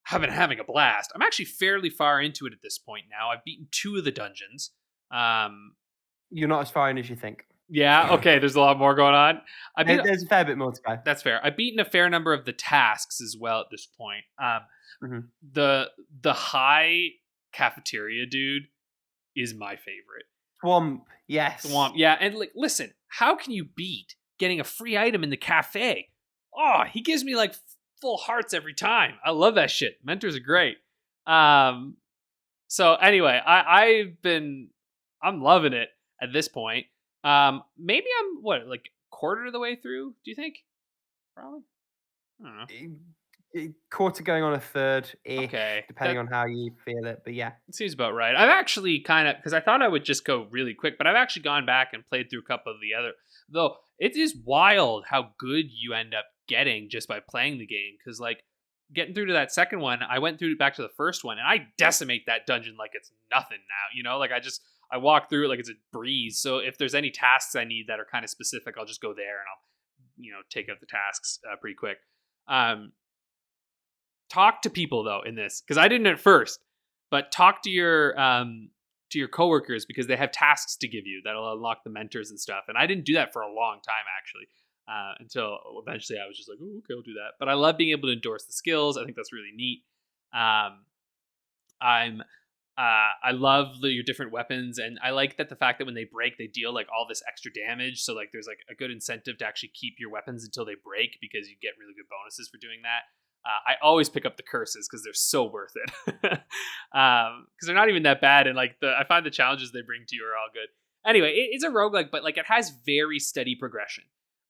have been having a blast. I'm actually fairly far into it at this point now. I've beaten 2 of the dungeons. You're not as far in as you think. Yeah, okay, there's a lot more going on. There's a fair bit more to go. That's fair. I've beaten a fair number of the tasks as well at this point. The high cafeteria dude is my favorite. Swamp, yes. Swamp, yeah. And like, listen, how can you beat getting a free item in the cafe? Oh, he gives me like full hearts every time. I love that shit. Mentors are great. So anyway, I'm loving it at this point. Maybe I'm like quarter of the way through, do you think? Probably. I don't know. Quarter going on a third, okay, depending on how you feel it, but yeah. It seems about right. I've actually kind of, because I thought I would just go really quick, but I've actually gone back and played through a couple of the other, though it is wild how good you end up getting just by playing the game, because like getting through to that second one, I went through back to the first one, and I decimate that dungeon like it's nothing now, like I walk through it like it's a breeze. So if there's any tasks I need that are kind of specific, I'll just go there and I'll, take out the tasks pretty quick. Talk to people though in this, because I didn't at first, but talk to your coworkers, because they have tasks to give you that'll unlock the mentors and stuff. And I didn't do that for a long time actually, until eventually I was just like, oh, okay, I'll do that. But I love being able to endorse the skills. I think that's really neat. I love your different weapons, and I like that the fact that when they break, they deal like all this extra damage. So like there's like a good incentive to actually keep your weapons until they break, because you get really good bonuses for doing that. I always pick up the curses because they're so worth it, because they're not even that bad, and like I find the challenges they bring to you are all good. Anyway, it's a roguelike, but like it has very steady progression.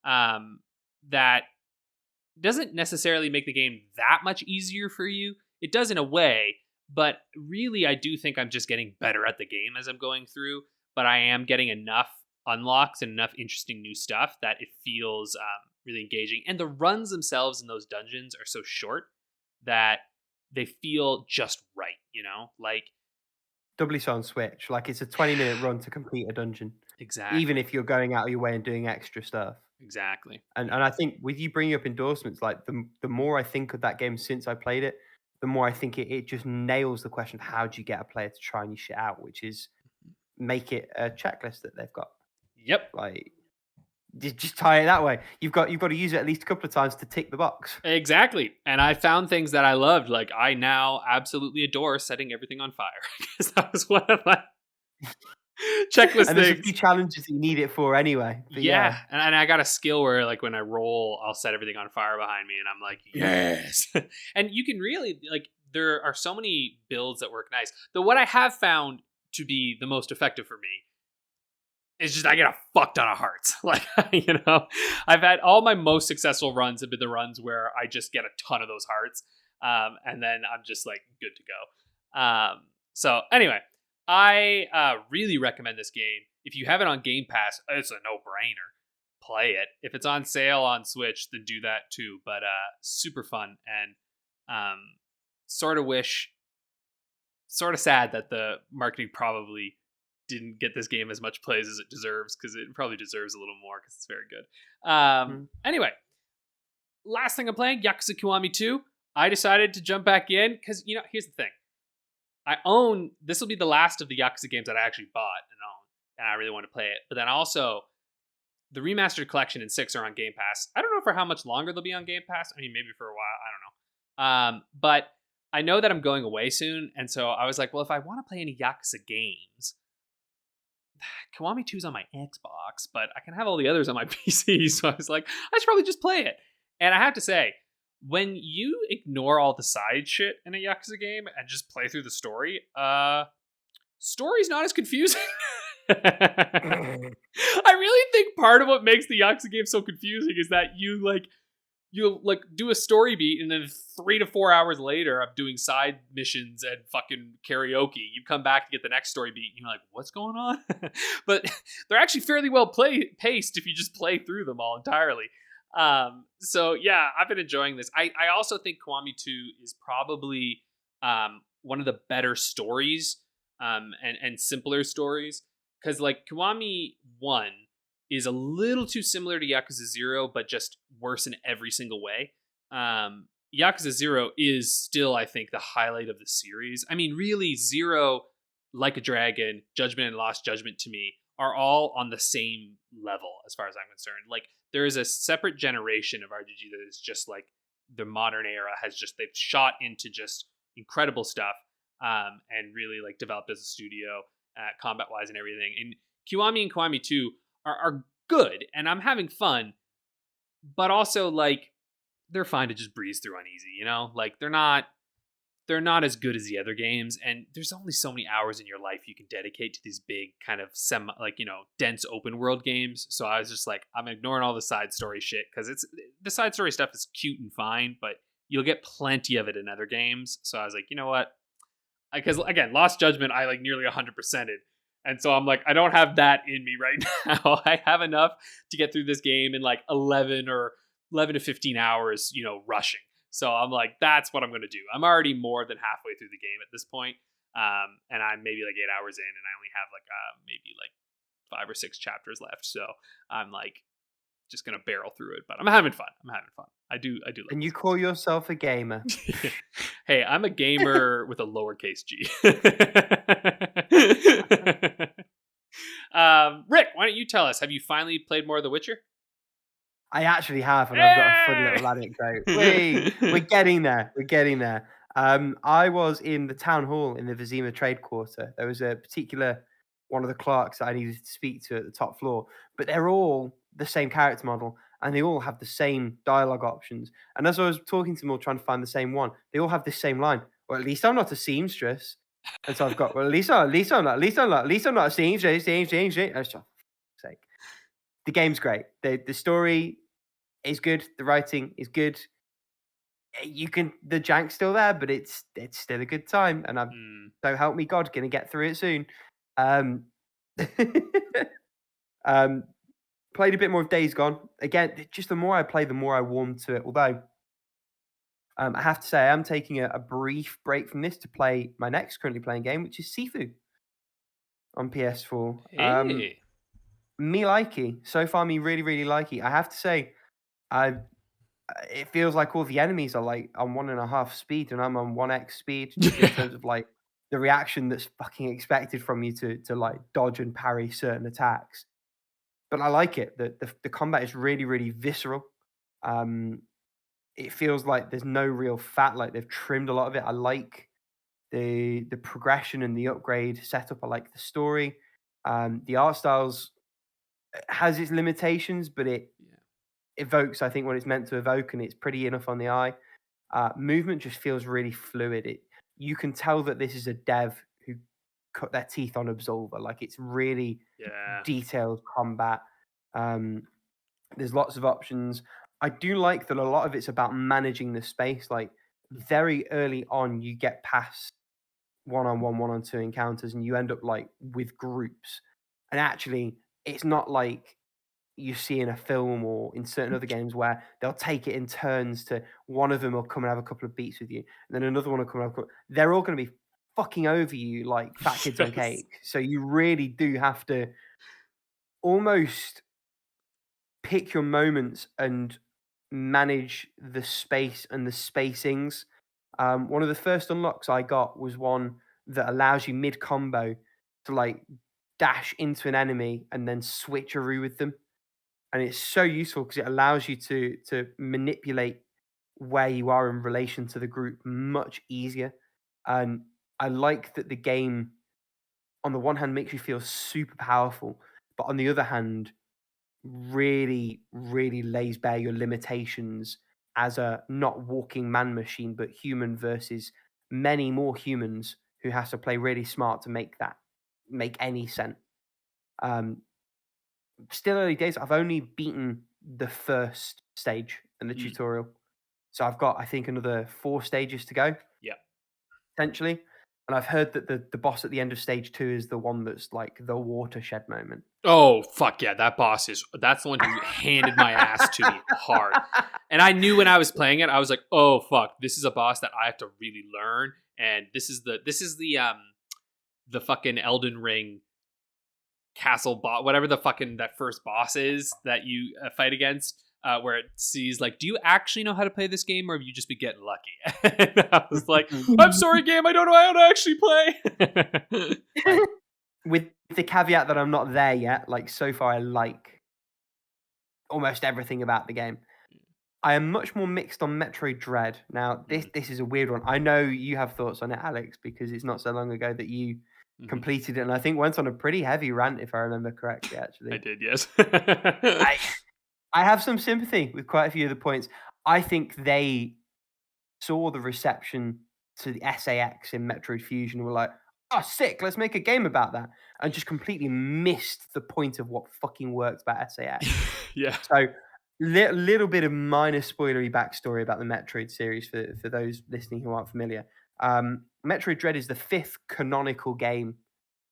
That doesn't necessarily make the game that much easier for you. It does in a way. But really, I do think I'm just getting better at the game as I'm going through. But I am getting enough unlocks and enough interesting new stuff that it feels really engaging. And the runs themselves in those dungeons are so short that they feel just right, Like, doubly so on Switch. Like, it's a 20-minute run to complete a dungeon. Exactly. Even if you're going out of your way and doing extra stuff. Exactly. And I think with you bringing up endorsements, like the more I think of that game since I played it, the more I think it just nails the question of how do you get a player to try new shit out, which is make it a checklist that they've got. Yep. Like just tie it that way. You've got to use it at least a couple of times to tick the box. Exactly. And I found things that I loved. Like I now absolutely adore setting everything on fire because that was one of my checklist And there's things. a few challenges that you need it for anyway. But yeah. And I got a skill where like when I roll, I'll set everything on fire behind me and I'm like, yes. And you can really like, there are so many builds that work nice. Though what I have found to be the most effective for me is just I get a fuck ton of hearts. Like, you know, I've had all my most successful runs have been the runs where I just get a ton of those hearts. And then I'm just like good to go. So anyway, I really recommend this game. If you have it on Game Pass, it's a no-brainer. Play it. If it's on sale on Switch, then do that too. But super fun and sort of sad that the marketing probably didn't get this game as much plays as it deserves because it probably deserves a little more because it's very good. Anyway, last thing I'm playing, Yakuza Kiwami 2. I decided to jump back in because, you know, here's the thing. This will be the last of the Yakuza games that I actually bought and own, and I really want to play it. But then also, the remastered collection and 6 are on Game Pass. I don't know for how much longer they'll be on Game Pass. I mean, maybe for a while. I don't know. But I know that I'm going away soon, and so I was like, well, if I want to play any Yakuza games, Kiwami 2's on my Xbox, but I can have all the others on my PC. So I was like, I should probably just play it. And I have to say, when you ignore all the side shit in a Yakuza game and just play through the story, story's not as confusing. I really think part of what makes the Yakuza game so confusing is that you'll do a story beat and then 3 to 4 hours later of doing side missions and fucking karaoke, you come back to get the next story beat and you're like, what's going on? But they're actually fairly well paced if you just play through them all entirely. So yeah, I've been enjoying this. I also think Kiwami 2 is probably one of the better stories and simpler stories, because like Kiwami 1 is a little too similar to Yakuza 0, but just worse in every single way. Yakuza 0 is still, I think, the highlight of the series. I mean, really, 0, Like a Dragon, Judgment and Lost Judgment to me are all on the same level as far as I'm concerned. Like, there is a separate generation of RPG that is just like the modern era they've shot into just incredible stuff and really like developed as a studio combat wise and everything. And Kiwami and Kiwami 2 are good and I'm having fun, but also like they're fine to just breeze through on easy, you know? Like they're not as good as the other games, and there's only so many hours in your life you can dedicate to these big kind of dense open world games. So I was just like, I'm ignoring all the side story shit because the side story stuff is cute and fine, but you'll get plenty of it in other games. So I was like, you know what? Because again, Lost Judgment, I like nearly 100%ed. And so I'm like, I don't have that in me right now. I have enough to get through this game in like 11 to 15 hours, rushing. So I'm like, that's what I'm going to do. I'm already more than halfway through the game at this point. And I'm maybe like 8 hours in and I only have maybe 5 or 6 chapters left. So I'm like just going to barrel through it, but I'm having fun. I do. Like and you call yourself a gamer. Hey, I'm a gamer with a lowercase g. Rick, why don't you tell us, have you finally played more of The Witcher? I actually have, and I've got a funny little anecdote. We're getting there. I was in the town hall in the Vizima trade quarter. There was a particular one of the clerks that I needed to speak to at the top floor, but they're all the same character model, and they all have the same dialogue options. And as I was talking to them all, trying to find the same one, they all have this same line. Well, at least I'm not a seamstress. And so I've got, well, at least I'm not a seamstress. Sake. The game's great. The story is good. The writing is good. The jank's still there, but it's still a good time. And so help me God, gonna get through it soon. Played a bit more of Days Gone. Again, just the more I play, the more I warm to it. Although I have to say, I am taking a brief break from this to play my next currently playing game, which is Sifu on PS4. Hey. me likey. So far, me really, really likey. I have to say, it feels like all the enemies are like on 1.5 speed and I'm on 1x speed just in terms of like the reaction that's fucking expected from you to like dodge and parry certain attacks. But I like it. The combat is really, really visceral. It feels like there's no real fat, like they've trimmed a lot of it. I like the progression and the upgrade setup. I like the story. The art styles has its limitations, but it evokes, I think, what it's meant to evoke, and it's pretty enough on the eye. Movement just feels really fluid. You can tell that this is a dev who cut their teeth on Absolver. Like, it's really detailed combat. There's lots of options. I do like that a lot of it's about managing the space. Like, very early on, you get past one-on-one, one-on-two encounters, and you end up like with groups. And actually, it's not like you see in a film or in certain other games where they'll take it in turns to one of them will come and have a couple of beats with you, and then another one will come and have they're all going to be fucking over you like fat kids on cake. So you really do have to almost pick your moments and manage the space and the spacings. One of the first unlocks I got was one that allows you mid-combo to like dash into an enemy and then switcheroo with them. And it's so useful because it allows you to manipulate where you are in relation to the group much easier. And I like that the game, on the one hand, makes you feel super powerful, but on the other hand, really, really lays bare your limitations as a not walking man machine, but human versus many more humans who has to play really smart to make any sense. Still early days. I've only beaten the first stage and the tutorial. So I've got, I think, another 4 stages to go. Yeah. Essentially. And I've heard that the boss at the end of stage 2 is the one that's like the watershed moment. Oh, fuck yeah. That's the one who handed my ass to me hard. And I knew when I was playing it, I was like, oh, fuck, this is a boss that I have to really learn. And this is the fucking Elden Ring castle boss, whatever the fucking that first boss is that you fight against, where it sees like, do you actually know how to play this game, or have you just been getting lucky? And I was like, I'm sorry, game, I don't know how to actually play. With the caveat that I'm not there yet, like so far I like almost everything about the game. I am much more mixed on Metroid Dread. Now, this is a weird one. I know you have thoughts on it, Alex, because it's not so long ago that you completed it, and I think went on a pretty heavy rant, if I remember correctly, actually. I did, yes. I have some sympathy with quite a few of the points. I think they saw the reception to the SAX in Metroid Fusion and were like, oh, sick, let's make a game about that. And just completely missed the point of what fucking works about SAX. Yeah. So, little bit of minor spoilery backstory about the Metroid series for those listening who aren't familiar. Metroid Dread is the 5th canonical game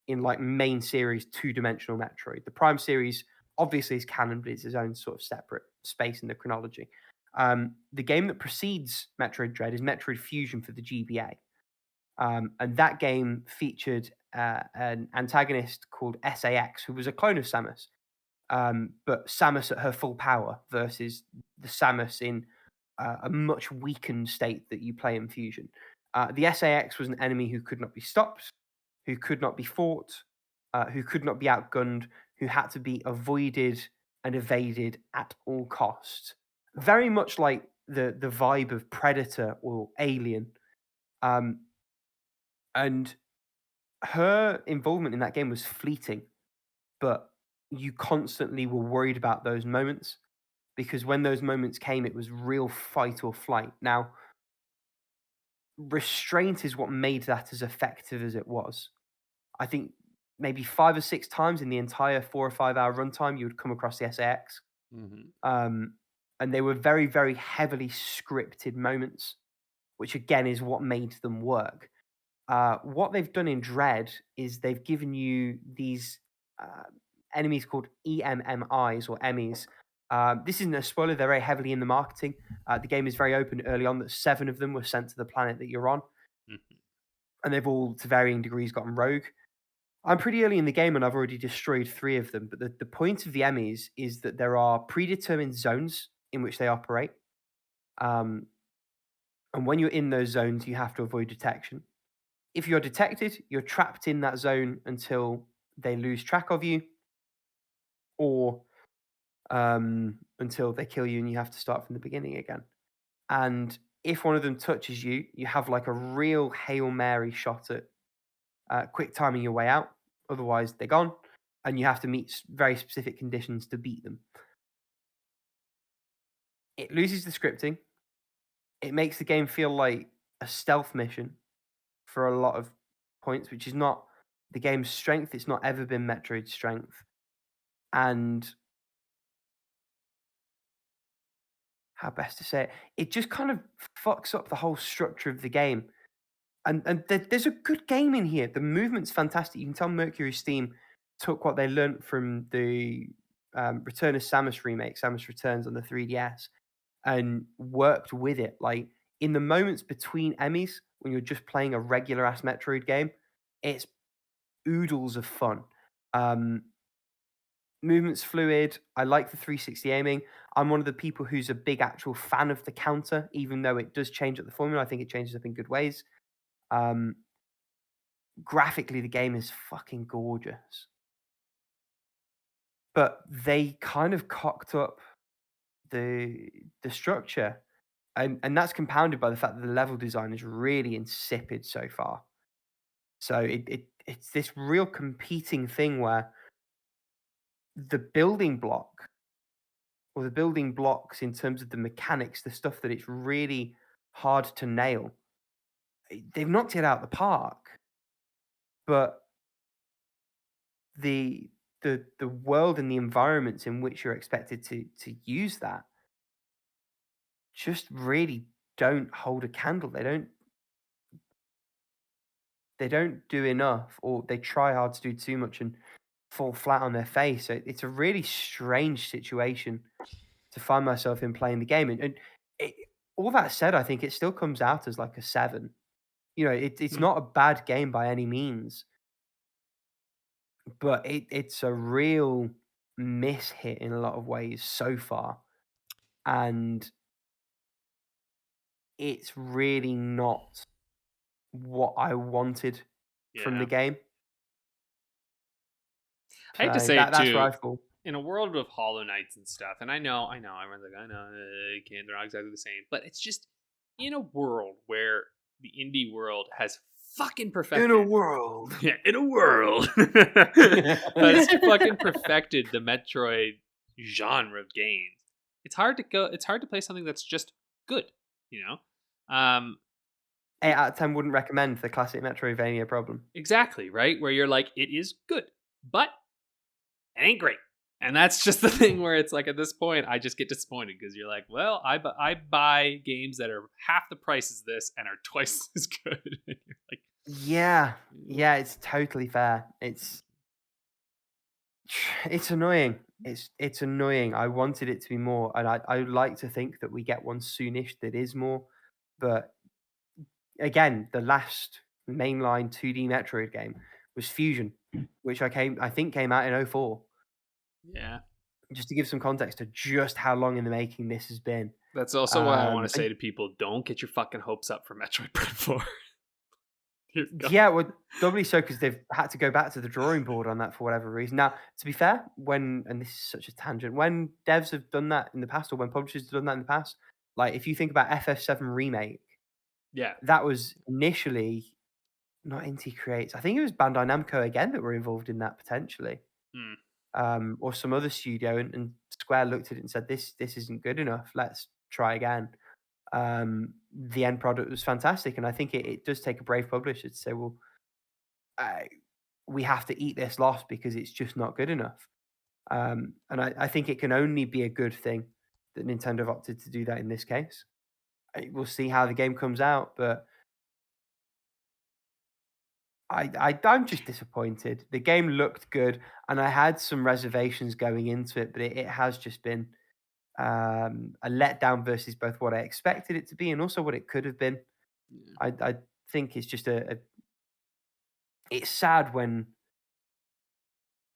in like main series 2-dimensional Metroid. The Prime series obviously is canon, but it's its own sort of separate space in the chronology. The game that precedes Metroid Dread is Metroid Fusion for the GBA. And that game featured an antagonist called SAX, who was a clone of Samus. But Samus at her full power versus the Samus in a much weakened state that you play in Fusion. The SAX was an enemy who could not be stopped, who could not be fought, who could not be outgunned, who had to be avoided and evaded at all costs. Very much like the vibe of Predator or Alien. And her involvement in that game was fleeting, but you constantly were worried about those moments, because when those moments came, it was real fight or flight. Now, restraint is what made that as effective as it was. I think maybe 5 or 6 times in the entire 4 or 5 hour runtime, you would come across the SAX. And they were very, very heavily scripted moments, which again is what made them work. What they've done in Dread is they've given you these enemies called EMMIs or Emmys. This isn't a spoiler, they're very heavily in the marketing. The game is very open early on that 7 of them were sent to the planet that you're on. And they've all, to varying degrees, gotten rogue. I'm pretty early in the game and I've already destroyed 3 of them. But the point of the Emmys is that there are predetermined zones in which they operate. And when you're in those zones, you have to avoid detection. If you're detected, you're trapped in that zone until they lose track of you, or until they kill you and you have to start from the beginning again. And if one of them touches you, you have like a real Hail Mary shot at quick timing your way out. Otherwise, they're gone, and you have to meet very specific conditions to beat them. It loses the scripting. It makes the game feel like a stealth mission for a lot of points, which is not the game's strength. It's not ever been Metroid's strength. And how best to say it? It just kind of fucks up the whole structure of the game. And there's a good game in here. The movement's fantastic. You can tell Mercury Steam took what they learnt from the Return of Samus remake, Samus Returns on the 3DS, and worked with it. Like, in the moments between Emmys, when you're just playing a regular ass Metroid game, it's oodles of fun. Movement's fluid. I like the 360 aiming. I'm one of the people who's a big actual fan of the counter, even though it does change up the formula. I think it changes up in good ways. Graphically, the game is fucking gorgeous. But they kind of cocked up the structure. And that's compounded by the fact that the level design is really insipid so far. So it's this real competing thing where the building block, or the building blocks in terms of the mechanics, the stuff that it's really hard to nail, they've knocked it out the park. But the world and the environments in which you're expected to use that just really don't hold a candle. They don't do enough, or they try hard to do too much and fall flat on their face. So it's a really strange situation to find myself in playing the game. And all that said, I think it still comes out as like a 7. You know, it's not a bad game by any means, but it's a real miss hit in a lot of ways so far. And it's really not what I wanted from the game. I hate to So say it that's too. where I fall. In a world of Hollow Knights and stuff, and I know, everyone's like, I know, they're not exactly the same, but it's just in a world where the indie world has fucking perfected. In a world. Yeah, in a world. Has fucking perfected the Metroid genre of games. It's hard to play something that's just good, you know? 8 out of 10 wouldn't recommend the classic Metroidvania problem. Exactly, right? Where you're like, it is good, but it ain't great. And that's just the thing where it's like, at this point, I just get disappointed because you're like, well, I buy games that are half the price as this and are twice as good. And you're like, yeah, it's totally fair. It's annoying. It's annoying. I wanted it to be more, and I would like to think that we get one soonish that is more. But again, the last mainline 2D Metroid game was Fusion, which I think came out in 2004. Yeah. Just to give some context to just how long in the making this has been. That's also why I want to say to people, don't get your fucking hopes up for Metroid Prime 4. Yeah, well, doubly so because they've had to go back to the drawing board on that for whatever reason. Now, to be fair, and this is such a tangent, when devs have done that in the past, or when publishers have done that in the past, like if you think about FF7 Remake, that was initially not Inti Creates. I think it was Bandai Namco again that were involved in that potentially. Or some other studio, and Square looked at it and said, this isn't good enough, let's try again. The end product was fantastic, and I think it does take a brave publisher to say, well, we have to eat this loss because it's just not good enough. And I think it can only be a good thing that Nintendo have opted to do that in this case. We'll see how the game comes out, but I'm just disappointed. The game looked good, and I had some reservations going into it, but it has just been a letdown versus both what I expected it to be and also what it could have been. I think it's just it's sad when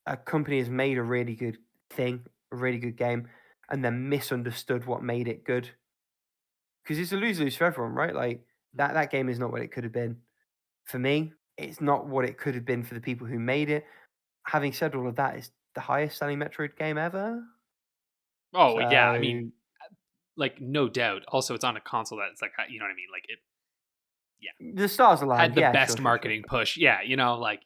a company has made a really good thing, a really good game, and then misunderstood what made it good. Because it's a lose-lose for everyone, right? Like that game is not what it could have been. For me, it's not what it could have been for the people who made it. Having said all of that, it's the highest selling Metroid game ever. Oh yeah, I mean, like no doubt. Also, it's on a console that's like, you know what I mean? Like it. Yeah, the stars aligned. Had the Yeah, best sure. marketing push. Yeah, you know, like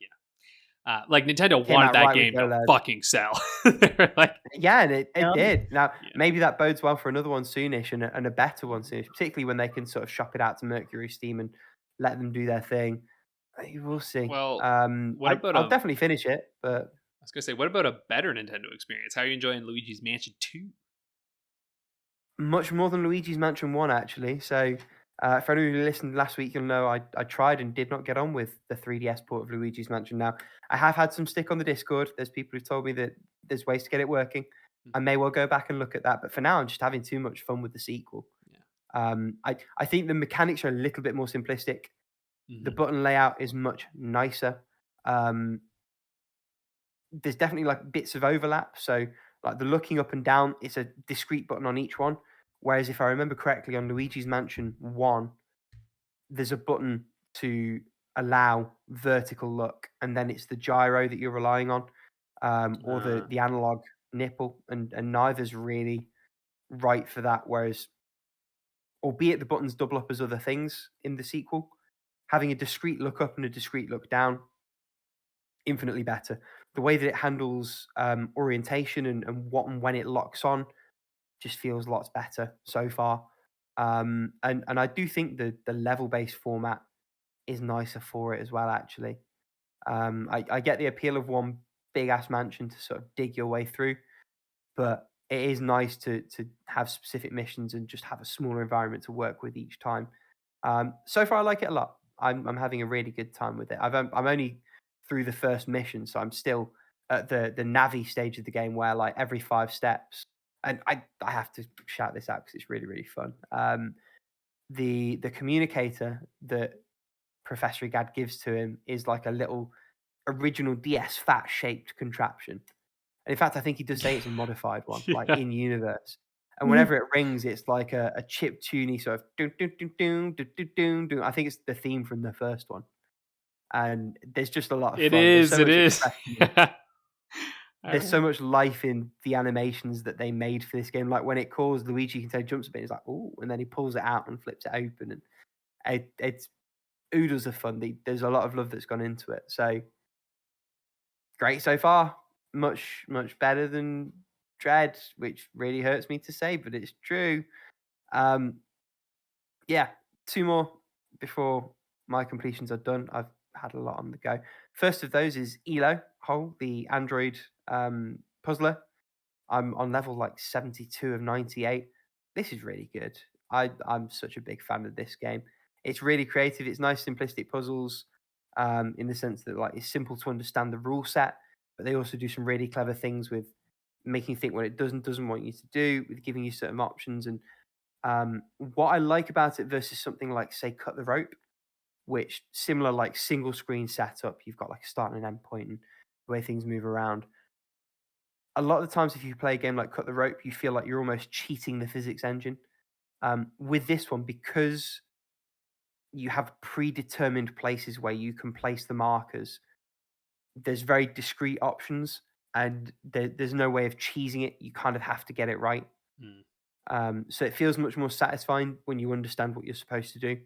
like Nintendo Came wanted out that right with game to OLED. fucking sell. They're like, Yeah, and it Yeah. did. Now, Yeah. maybe that bodes well for another one soonish and a better one soonish, particularly when they can sort of shop it out to Mercury Steam and let them do their thing. We'll see. Well, I'll definitely finish it, but I was gonna say, what about a better Nintendo experience? How are you enjoying Luigi's Mansion 2? much more than Luigi's Mansion 1, actually. So, for anyone who listened last week, you'll know I tried and did not get on with the 3DS port of Luigi's Mansion. Now, I have had some stick on the Discord. There's people who've told me that there's ways to get it working. I may well go back and look at that. But for now, I'm just having too much fun with the sequel. Yeah. I think the mechanics are a little bit more simplistic. The button layout is much nicer. There's definitely like bits of overlap. So like the looking up and down, it's a discrete button on each one. Whereas if I remember correctly, on Luigi's Mansion 1, there's a button to allow vertical look, and then it's the gyro that you're relying on, or the analog nipple, and neither's really right for that. Whereas, albeit the buttons double up as other things in the sequel, having a discrete look up and a discrete look down, infinitely better. The way that it handles orientation and what and when it locks on just feels lots better so far. And I do think the level-based format is nicer for it as well, actually. I get the appeal of one big-ass mansion to sort of dig your way through, but it is nice to have specific missions and just have a smaller environment to work with each time. So far, I like it a lot. I'm having a really good time with it. I'm only through the first mission, so I'm still at the Navi stage of the game where like every 5 steps, and I have to shout this out because it's really, really fun. The communicator that Professor Egad gives to him is like a little original DS fat shaped contraption. And in fact, I think he does say it's a modified one, like in universe. And whenever it rings, it's like a chip tuney sort of dun, dun, dun, dun, dun, dun, dun, dun. I think it's the theme from the first one. And there's just a lot of fun. It is. There's so much life in the animations that they made for this game. Like when it calls, Luigi can say jumps a bit, he's like, oh, and then he pulls it out and flips it open. And it's oodles of fun. There's a lot of love that's gone into it. So great so far. Much, much better than Dread, which really hurts me to say, but it's true. Yeah, 2 more before my completions are done. I've had a lot on the go. First of those is ELOH, the Android puzzler. I'm on level like 72 of 98. This is really good. I'm such a big fan of this game. It's really creative. It's nice, simplistic puzzles in the sense that like it's simple to understand the rule set, but they also do some really clever things with making you think what it doesn't want you to do, with giving you certain options. And what I like about it versus something like, say, Cut the Rope, which similar like single screen setup, you've got like a start and an end point and the way things move around. A lot of the times if you play a game like Cut the Rope, you feel like you're almost cheating the physics engine. With this one, because you have predetermined places where you can place the markers, there's very discrete options and there's no way of cheesing it. You kind of have to get it right. So it feels much more satisfying when you understand what you're supposed to do,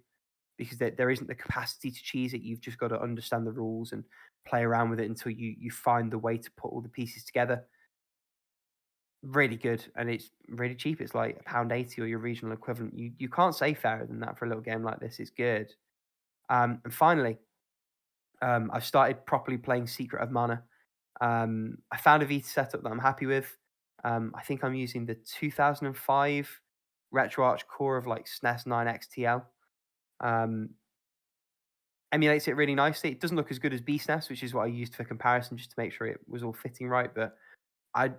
because there isn't the capacity to cheese it. You've just got to understand the rules and play around with it until you find the way to put all the pieces together. Really good, and it's really cheap. It's like £1.80 or your regional equivalent. You can't say fairer than that for a little game like this. It's good. And finally, I've started properly playing Secret of Mana. I found a Vita setup that I'm happy with. I think I'm using the 2005 RetroArch core of like SNES 9 XTL. Emulates it really nicely. It doesn't look as good as BSNES, which is what I used for comparison just to make sure it was all fitting right. But I'd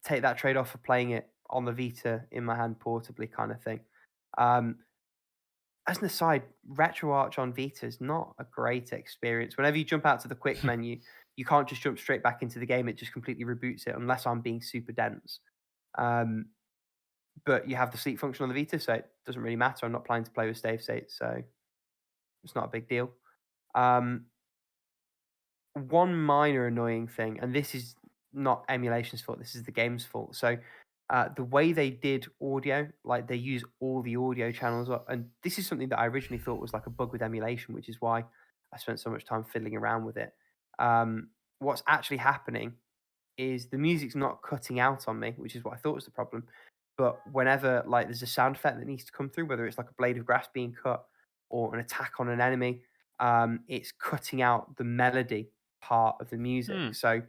take that trade-off for playing it on the Vita in my hand portably kind of thing. As an aside, RetroArch on Vita is not a great experience. Whenever you jump out to the quick menu, you can't just jump straight back into the game. It just completely reboots it unless I'm being super dense. But you have the sleep function on the Vita, so it doesn't really matter. I'm not planning to play with save states, so it's not a big deal. One minor annoying thing, and this is not emulation's fault, this is the game's fault. So the way they did audio, like they use all the audio channels, and this is something that I originally thought was like a bug with emulation, which is why I spent so much time fiddling around with it. What's actually happening is the music's not cutting out on me, which is what I thought was the problem. But whenever like there's a sound effect that needs to come through, whether it's like a blade of grass being cut or an attack on an enemy, it's cutting out the melody part of the music. So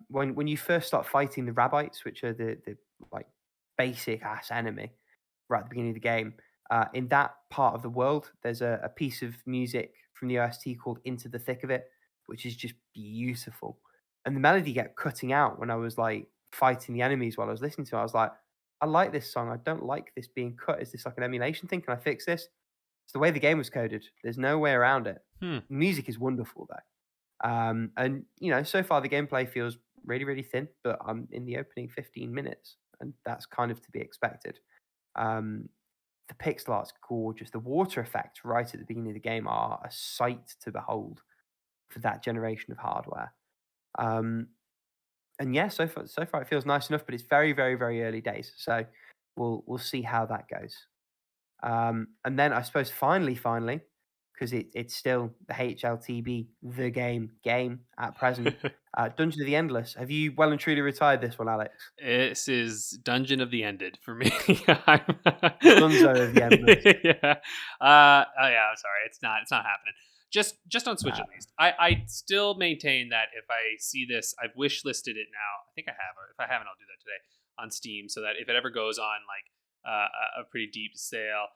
when you first start fighting the Rabbites, which are the like basic ass enemy right at the beginning of the game, in that part of the world, there's a piece of music from the OST called Into the Thick of It, which is just beautiful. And the melody kept cutting out when I was like fighting the enemies while I was listening to it. I was like, I like this song. I don't like this being cut. Is this like an emulation thing? Can I fix this? It's the way the game was coded. There's no way around it. Music is wonderful though. And you know, so far the gameplay feels really, really thin, but I'm in the opening 15 minutes, and that's kind of to be expected. The pixel art's gorgeous. The water effects right at the beginning of the game are a sight to behold for that generation of hardware. And yeah, so far it feels nice enough, but it's very, very, very early days. So we'll see how that goes. And then I suppose finally, because it's still the HLTB The Game at present. Dungeon of the Endless. Have you well and truly retired this one, Alex? This is Dungeon of the Ended for me. Dunzo of the Endless. Yeah. I'm sorry. It's not happening. Just on Switch at least. I still maintain that if I see this, I've wish listed it now. I think I have, or if I haven't, I'll do that today on Steam, so that if it ever goes on like a pretty deep sale,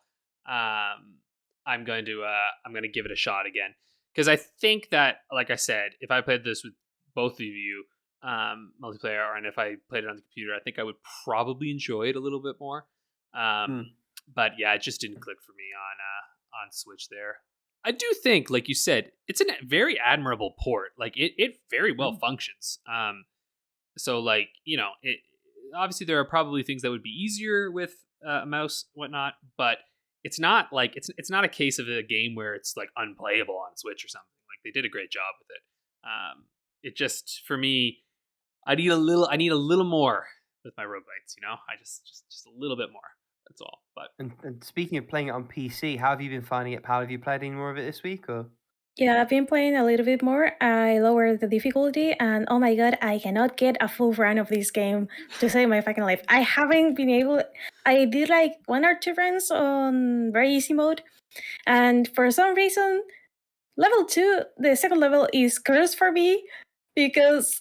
I'm going to give it a shot again, because I think that, like I said, if I played this with both of you multiplayer, and if I played it on the computer, I think I would probably enjoy it a little bit more. But yeah, it just didn't click for me on Switch there. I do think, like you said, it's a very admirable port. Like it very well functions. So like, you know, it obviously there are probably things that would be easier with a mouse, whatnot, but it's not like it's not a case of a game where it's like unplayable on Switch or something. Like they did a great job with it. It just, for me, I need a little more with my roguelites. You know, I just a little bit more. That's all. But and speaking of playing it on PC, how have you been finding it, Paula? Have you played any more of it this week, or? Yeah, I've been playing a little bit more. I lowered the difficulty, and oh my god, I cannot get a full run of this game to save my fucking life. I haven't been able. I did like 1 or 2 runs on very easy mode, and for some reason, level 2, the second level, is cursed for me because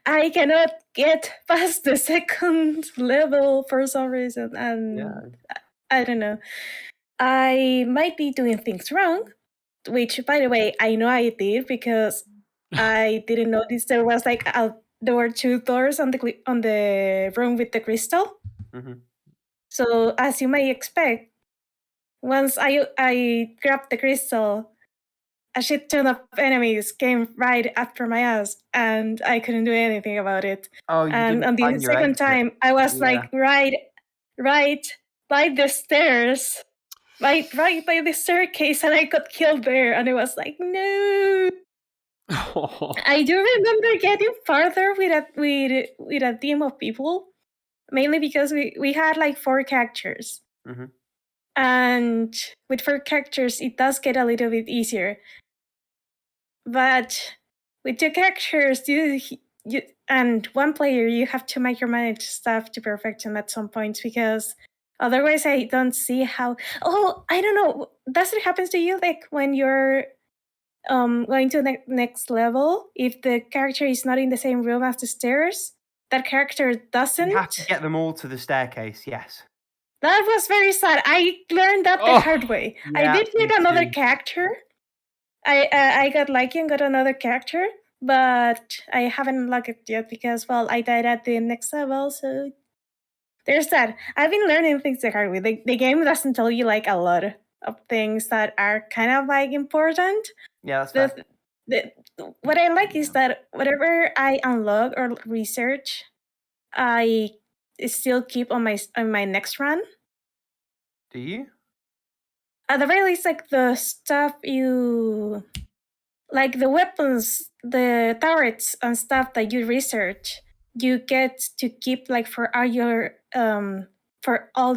I cannot get past the second level for some reason, and I don't know. I might be doing things wrong, which, by the way, I know I did because I didn't notice there was like there were 2 doors on the room with the crystal. So as you may expect, once I grabbed the crystal, a shit ton of enemies came right after my ass, and I couldn't do anything about it. Oh, you and on the second time, I was like right by the stairs, right by the staircase, and I got killed there. And I was like, no. I do remember getting farther with a team of people, mainly because we had like 4 characters. And with 4 characters, it does get a little bit easier. But with 2 characters, you and 1 player, you have to micromanage stuff to perfection at some points, because otherwise I don't see how. Oh, I don't know. Does it happen to you, like when you're going to the next level, if the character is not in the same room as the stairs, that character doesn't? You have to get them all to the staircase, yes. That was very sad. I learned that the hard way. Yeah, I did get another character. I got lucky and got another character, but I haven't unlocked it yet because, well, I died at the next level, so there's that. I've been learning things the hard way. The game doesn't tell you like a lot of things that are kind of like important. Yeah, that's fair. what I like is that whatever I unlock or research, I still keep on my next run. Do you? At the very least, like the stuff you like, the weapons, the turrets and stuff that you research, you get to keep like for all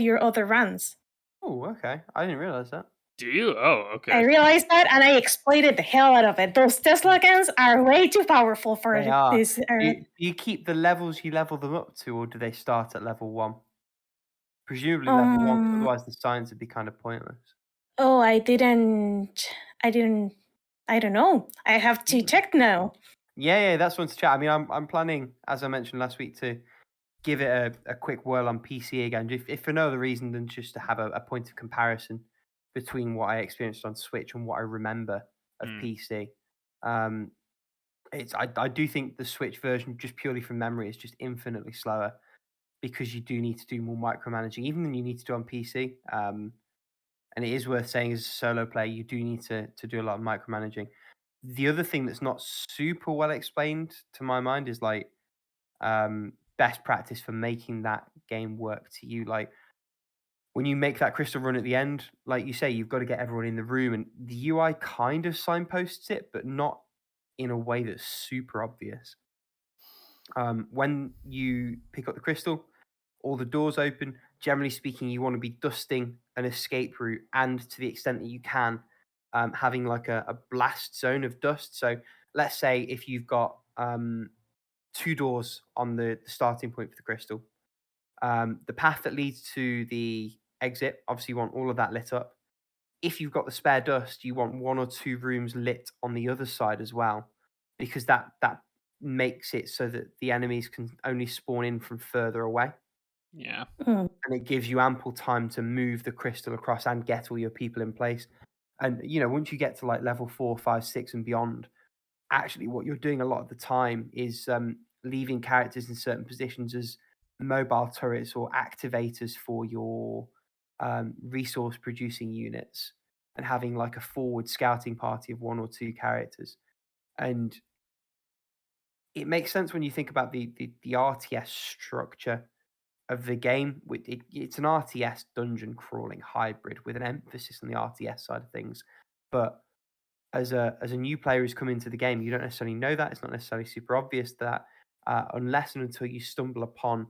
your other runs. Oh, okay. I didn't realize that. Do you? Oh, okay. I realized that, and I exploited the hell out of it. Those Tesla guns are way too powerful for They are. this. Do you keep the levels you level them up to, or do they start at level 1? Presumably level 1, 'cause otherwise the science would be kind of pointless. Oh, I don't know. I have to check now. Yeah, that's one to chat. I mean, I'm planning, as I mentioned last week, to give it a quick whirl on PC again, if for no other reason than just to have a point of comparison between what I experienced on Switch and what I remember of PC. I do think the Switch version, just purely from memory, is just infinitely slower because you do need to do more micromanaging, even than you need to do on PC. And it is worth saying, as a solo player, you do need to do a lot of micromanaging. The other thing that's not super well explained, to my mind, is like best practice for making that game work to you. Like when you make that crystal run at the end, like you say, you've got to get everyone in the room, and the UI kind of signposts it, but not in a way that's super obvious. When you pick up the crystal, all the doors open. Generally speaking, you want to be dusting an escape route, and to the extent that you can, having like a blast zone of dust. So let's say if you've got 2 doors on the starting point for the crystal, the path that leads to the exit, obviously you want all of that lit up. If you've got the spare dust, you want 1 or 2 rooms lit on the other side as well, because that makes it so that the enemies can only spawn in from further away. Yeah. And it gives you ample time to move the crystal across and get all your people in place. And, once you get to like level 4, 5, 6 and beyond, actually what you're doing a lot of the time is leaving characters in certain positions as mobile turrets or activators for your resource producing units, and having like a forward scouting party of 1 or 2 characters. And it makes sense when you think about the RTS structure of the game. It's an RTS dungeon crawling hybrid with an emphasis on the RTS side of things. But as a new player who's come into the game, you don't necessarily know that. It's not necessarily super obvious that unless and until you stumble upon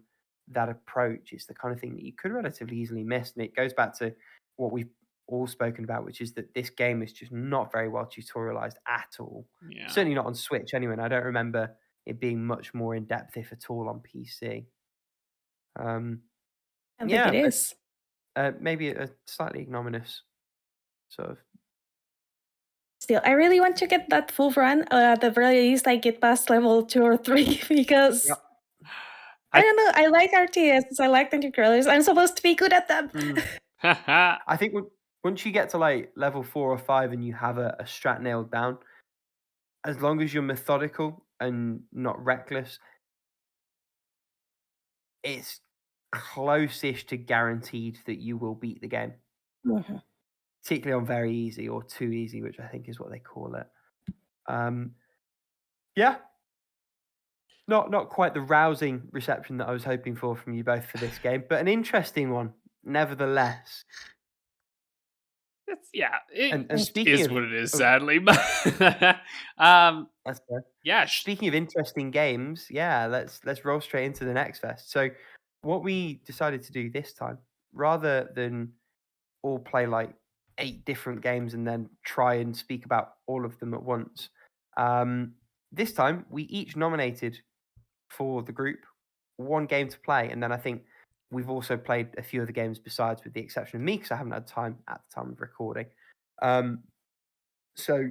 that approach, it's the kind of thing that you could relatively easily miss. And it goes back to what we've all spoken about, which is that this game is just not very well tutorialized at all. Yeah. Certainly not on Switch anyway. And I don't remember it being much more in depth, if at all, on PC. I think it is. Maybe a slightly ignominious sort of. Still, I really want to get that full run. At the very least, I get past level 2 or 3 because I don't know. I like RTS. I like dungeon crawlers. I'm supposed to be good at them. I think once you get to like level 4 or 5 and you have a strat nailed down, as long as you're methodical and not reckless, it's close-ish to guaranteed that you will beat the game. Mhm. Particularly on very easy or too easy, which I think is what they call it. Yeah. Not quite the rousing reception that I was hoping for from you both for this game, but an interesting one, nevertheless. It speaking is of, what it is, sadly. that's fair. Yeah. Speaking of interesting games, let's roll straight into the next fest. So what we decided to do this time, rather than all play like 8 different games and then try and speak about all of them at once, this time we each nominated for the group 1 game to play, and then I think we've also played a few other games besides, with the exception of me, because I haven't had time at the time of recording. So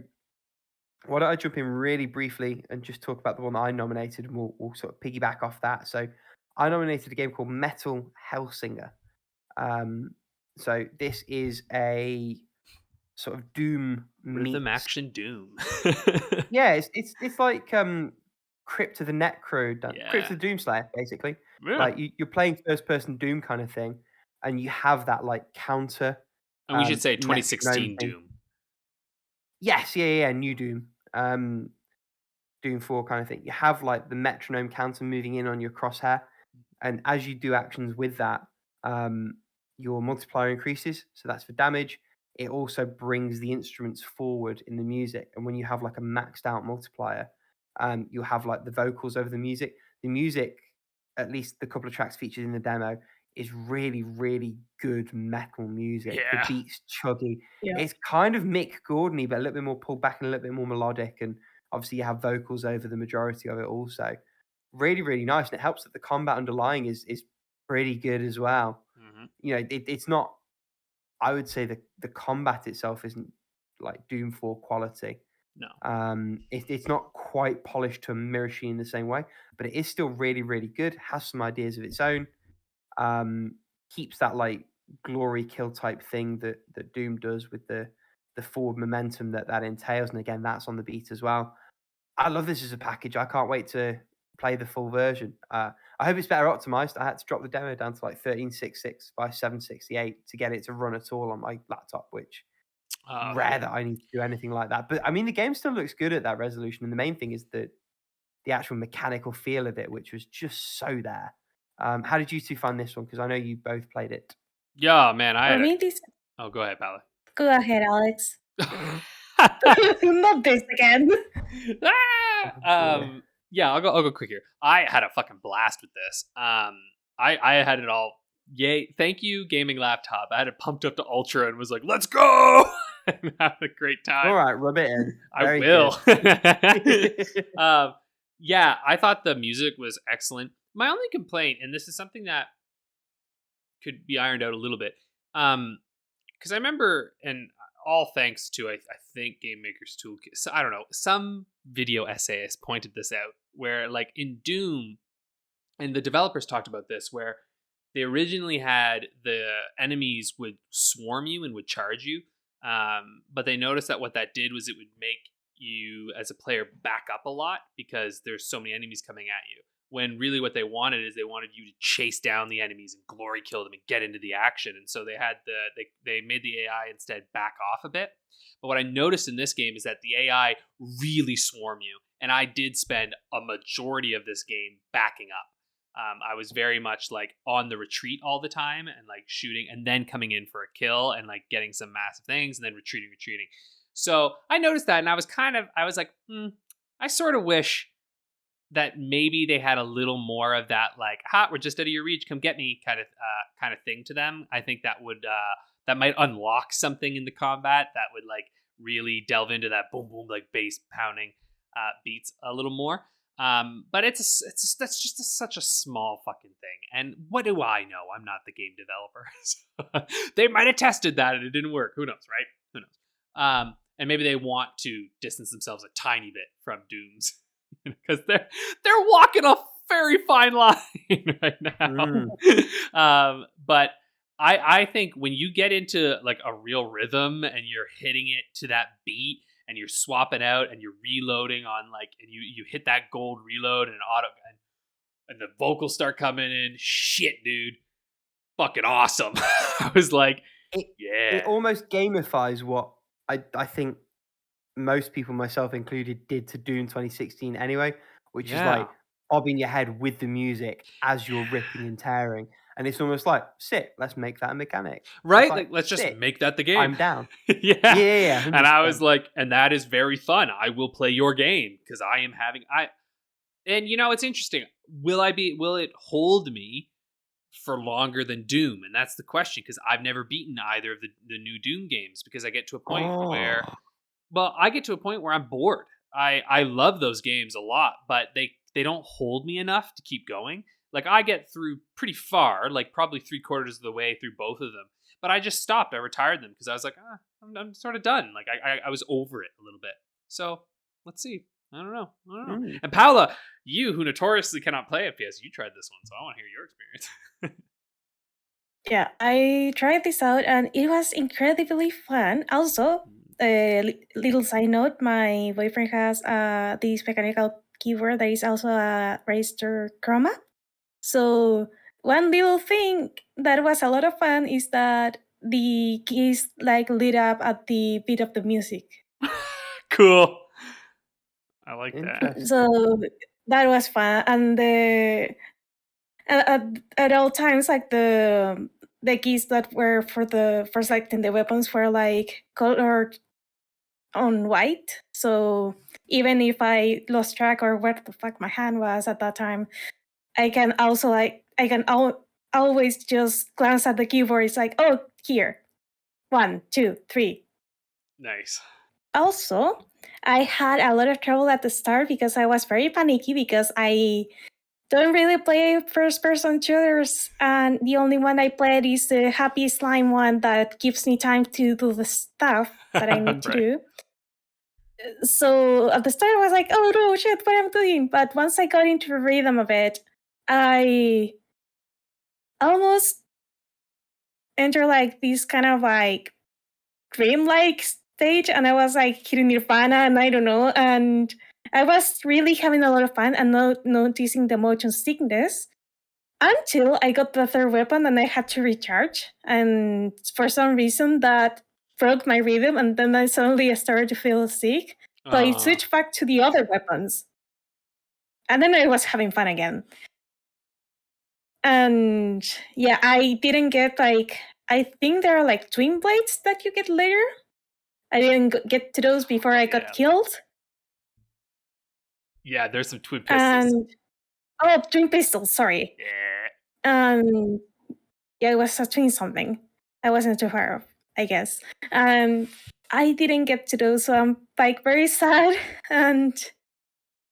why don't I jump in really briefly and just talk about the one that I nominated, and we'll sort of piggyback off that. So I nominated a game called Metal Hellsinger. So this is a sort of Doom rhythm action Doom. Yeah, it's like Crypt of the Necro, Crypt of the Doomslayer, basically. Yeah. Like you're playing first-person Doom kind of thing, and you have that like counter. And we should say 2016 Doom. Yes, yeah, new Doom. Doom 4 kind of thing. You have like the metronome counter moving in on your crosshair, and as you do actions with that, your multiplier increases. So that's for damage. It also brings the instruments forward in the music, and when you have like a maxed out multiplier, you'll have like the vocals over the music. The music, at least the couple of tracks featured in the demo, is really, really good metal music. Yeah. The beat's chuggy. Yeah. It's kind of Mick Gordon-y, but a little bit more pulled back and a little bit more melodic. And obviously you have vocals over the majority of it also. Really, really nice. And it helps that the combat underlying is pretty good as well. Mhm. You know, it's not, I would say the combat itself isn't like Doom 4 quality. No. It's not quite polished to a mirror machine in the same way, but it is still really, really good. Has some ideas of its own. Keeps that like glory kill type thing that Doom does with the forward momentum that entails, and again, that's on the beat as well. I love this as a package. I can't wait to play the full version. I hope it's better optimized. I had to drop the demo down to like 1366 by 768 to get it to run at all on my laptop, which rare that I need to do anything like that. But I mean, the game still looks good at that resolution, and the main thing is the actual mechanical feel of it, which was just so there. How did you two find this one? Because I know you both played it. Yeah, man. For me, this. Oh, go ahead, Paula. Go ahead, Alex. Not this again. Yeah, I'll go quick here. I had a fucking blast with this. I had it all. Yay! Thank you, gaming laptop. I had it pumped up to ultra and was like, "Let's go!" and had a great time. All right, rub it in. I will. Yeah, I thought the music was excellent. My only complaint, and this is something that could be ironed out a little bit, because I remember, and all thanks to I think Game Maker's Toolkit. So, I don't know, some video essayist pointed this out, where like in Doom, and the developers talked about this, where they originally had the enemies would swarm you and would charge you, but they noticed that what that did was it would make you as a player back up a lot because there's so many enemies coming at you. When really what they wanted is they wanted you to chase down the enemies and glory kill them and get into the action. And so they had they made the AI instead back off a bit. But what I noticed in this game is that the AI really swarm you. And I did spend a majority of this game backing up. I was very much like on the retreat all the time and like shooting and then coming in for a kill and like getting some massive things and then retreating. So I noticed that and I was like, I sort of wish that maybe they had a little more of that, like, we're just out of your reach, come get me kind of thing to them. I think that would that might unlock something in the combat that would like really delve into that boom boom like bass pounding beats a little more. But that's just such a small fucking thing. And what do I know? I'm not the game developer. They might have tested that and it didn't work. Who knows, right? Who knows? And maybe they want to distance themselves a tiny bit from Doom's. Because they're walking a very fine line right now. But I think when you get into like a real rhythm and you're hitting it to that beat and you're swapping out and you're reloading on like and you hit that gold reload and auto and the vocals start coming in, shit, dude, fucking awesome. I was like, it almost gamifies what I think most people, myself included, did to Doom 2016 anyway, which is like bobbing your head with the music as you're ripping and tearing. And it's almost like, sick, let's make that a mechanic. Right? Like, let's just make that the game. I'm down. Yeah. And I was like, and that is very fun. I will play your game because I am having and you know, it's interesting. Will it hold me for longer than Doom? And that's the question, because I've never beaten either of the new Doom games because I get to a point where I'm bored. I love those games a lot, but they don't hold me enough to keep going. Like I get through pretty far, like probably 3/4 of the way through both of them, but I just stopped. I retired them because I was like, I'm sort of done. Like I was over it a little bit. So let's see. I don't know. And Paula, you who notoriously cannot play FPS, you tried this one, so I want to hear your experience. Yeah, I tried this out and it was incredibly fun. Also, a little side note, my boyfriend has this mechanical keyboard that is also a register chroma. So one little thing that was a lot of fun is that the keys like lit up at the beat of the music. Cool. I like that. Interesting. So that was fun, and at all times, like the keys that were for selecting the weapons were like colored on white. So even if I lost track or where the fuck my hand was at that time, I can also always just glance at the keyboard. It's like, oh, here, 1, 2, 3. Nice. Also, I had a lot of trouble at the start because I was very panicky because I don't really play first-person shooters, and the only one I played is the Happy Slime one that gives me time to do the stuff that I need to Right. do. So at the start, I was like, oh no, shit, what am I doing? But once I got into the rhythm of it, I almost enter like this kind of like dream-like stage, and I was like hitting Nirvana, and I don't know, and I was really having a lot of fun and not noticing the motion sickness until I got the third weapon and I had to recharge, and for some reason that broke my rhythm, and then I suddenly started to feel sick. So I switched back to the other weapons, and then I was having fun again. And yeah, I didn't get like, I think there are like twin blades that you get later. I didn't get to those before I got killed. Yeah, there's some twin pistols. And twin pistols, sorry. Yeah. Yeah, it was a twin something. I wasn't too far off, I guess. I didn't get to those, so I'm like very sad. And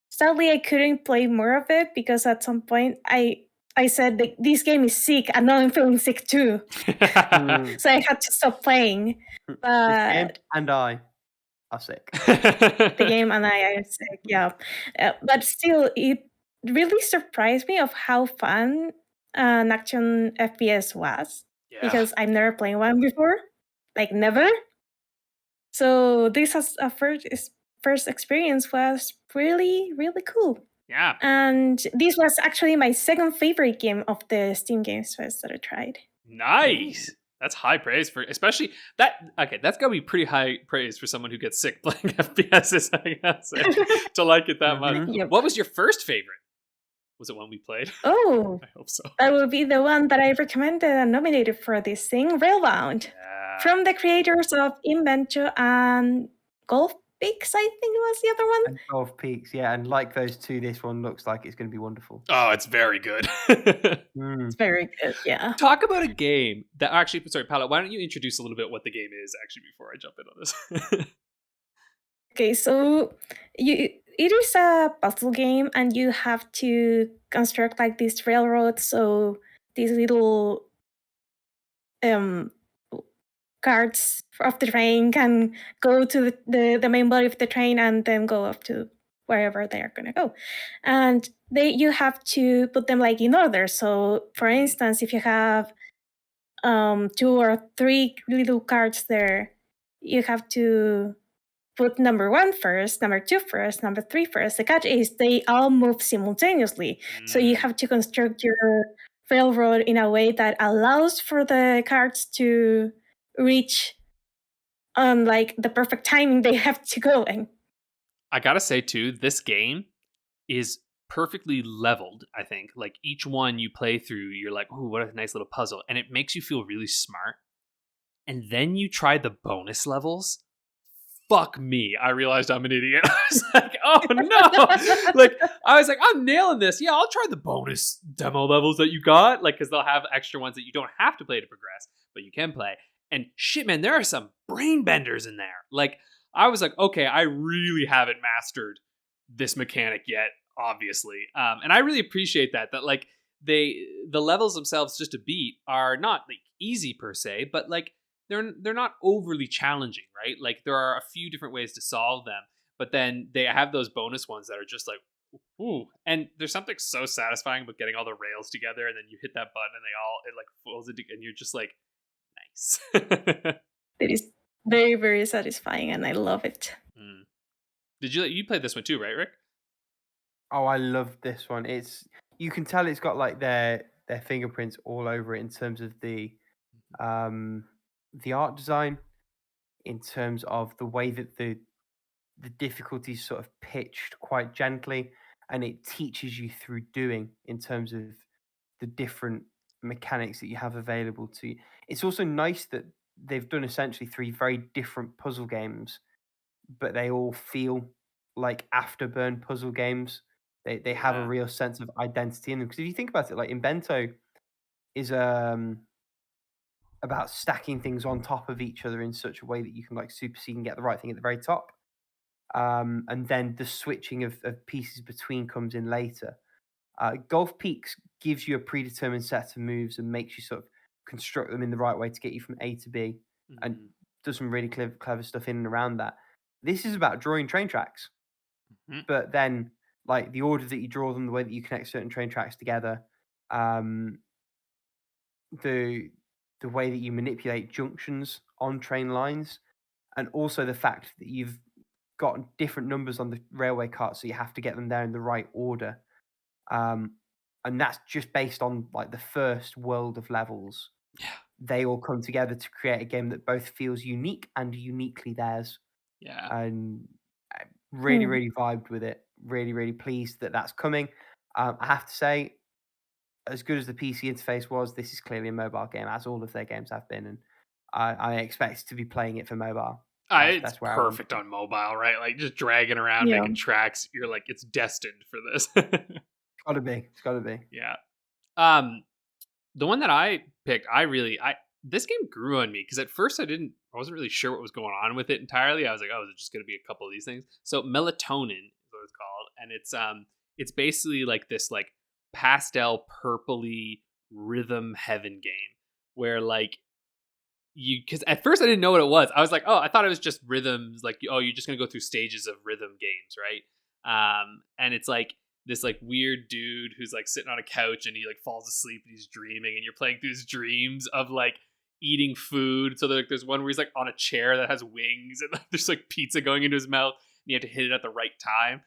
sadly, I couldn't play more of it because at some point I said that this game is sick, and now I'm feeling sick too. So I had to stop playing. This But game and I are sick. the game and I are sick, yeah. But still, it really surprised me of how fun an action FPS was. Yeah. Because I've never played one before, like never. So this as a first experience was really, really cool. Yeah. And this was actually my second favorite game of the Steam Games Fest that I tried. Nice. That's high praise for, especially that. Okay, that's gotta be pretty high praise for someone who gets sick playing FPSs, I guess, to like it that much. Yep. What was your first favorite? Was it one we played? Oh, I hope so. that would be the one that I recommended and nominated for this thing, Railbound. Yeah. From the creators of Inventure and Golf Peaks, I think was the other one. And Golf Peaks, yeah. And like those two, this one looks like it's going to be wonderful. Oh, it's very good. It's very good, yeah. Talk about a game that actually, sorry, Paula, why don't you introduce a little bit what the game is actually before I jump in on this? Okay, so it is a puzzle game, and you have to construct like this railroad, so these little carts of the train can go to the main body of the train and then go up to wherever they are going to go. And you have to put them like in order. So for instance, if you have 2 or 3 little carts there, you have to put number 1 first, number 2 first, number 3 first. The catch is they all move simultaneously. So you have to construct your railroad in a way that allows for the carts to reach on like the perfect timing they have to go in. I gotta say too, this game is perfectly leveled. I think like each one you play through, you're like, "Ooh, what a nice little puzzle," and it makes you feel really smart. And then you try the bonus levels. Fuck me! I realized I'm an idiot. I was like, "Oh no!" Like I was like, "I'm nailing this. Yeah, I'll try the bonus demo levels that you got, like because they'll have extra ones that you don't have to play to progress, but you can play." And shit, man, there are some brain benders in there. Like, I was like, okay, I really haven't mastered this mechanic yet, obviously. And I really appreciate that like the levels themselves just to beat are not like easy per se, but like they're not overly challenging, right? Like there are a few different ways to solve them, but then they have those bonus ones that are just like, ooh. And there's something so satisfying about getting all the rails together, and then you hit that button and it like falls into, and you're just like, nice. It is very, very satisfying, and I love it. Did you play this one too, right, Rick? Oh, I love this one. You can tell it's got like their fingerprints all over it in terms of the art design, in terms of the way that the difficulty is sort of pitched quite gently, and it teaches you through doing in terms of the different mechanics that you have available to you. It's also nice that they've done essentially 3 very different puzzle games, but they all feel like afterburn puzzle games. They have a Yeah. real sense of identity in them. Because if you think about it, like Invento is about stacking things on top of each other in such a way that you can like supersede and get the right thing at the very top. And then the switching of pieces between comes in later. Golf Peaks gives you a predetermined set of moves and makes you sort of construct them in the right way to get you from A to B, and Mhm. does some really clever stuff in and around that. This is about drawing train tracks, Mhm. but then like the order that you draw them, the way that you connect certain train tracks together, the way that you manipulate junctions on train lines, and also the fact that you've got different numbers on the railway cart, so you have to get them there in the right order. And that's just based on like the first world of levels. Yeah. They all come together to create a game that both feels unique and uniquely theirs. Yeah. And I really, Hmm. really vibed with it. Really, really pleased that that's coming. I have to say, as good as the PC interface was, this is clearly a mobile game, as all of their games have been. And I expect to be playing it for mobile. It's That's where I want perfect to. on mobile, right? Like just dragging around, Yeah. making tracks. You're like, it's destined for this. It's got to be. It's got to be. Yeah. The one that I picked, this game grew on me because at first I wasn't really sure what was going on with it entirely. I was like, oh, is it just going to be a couple of these things? So Melatonin is what it's called, and it's basically like this like pastel purpley rhythm heaven game where like because at first I didn't know what it was. I was like, oh, I thought it was just rhythms, like, oh, you're just gonna go through stages of rhythm games, right? And it's like this like weird dude who's like sitting on a couch and he like falls asleep and he's dreaming, and you're playing through his dreams of like eating food. So there's one where he's like on a chair that has wings and like, there's like pizza going into his mouth and you have to hit it at the right time.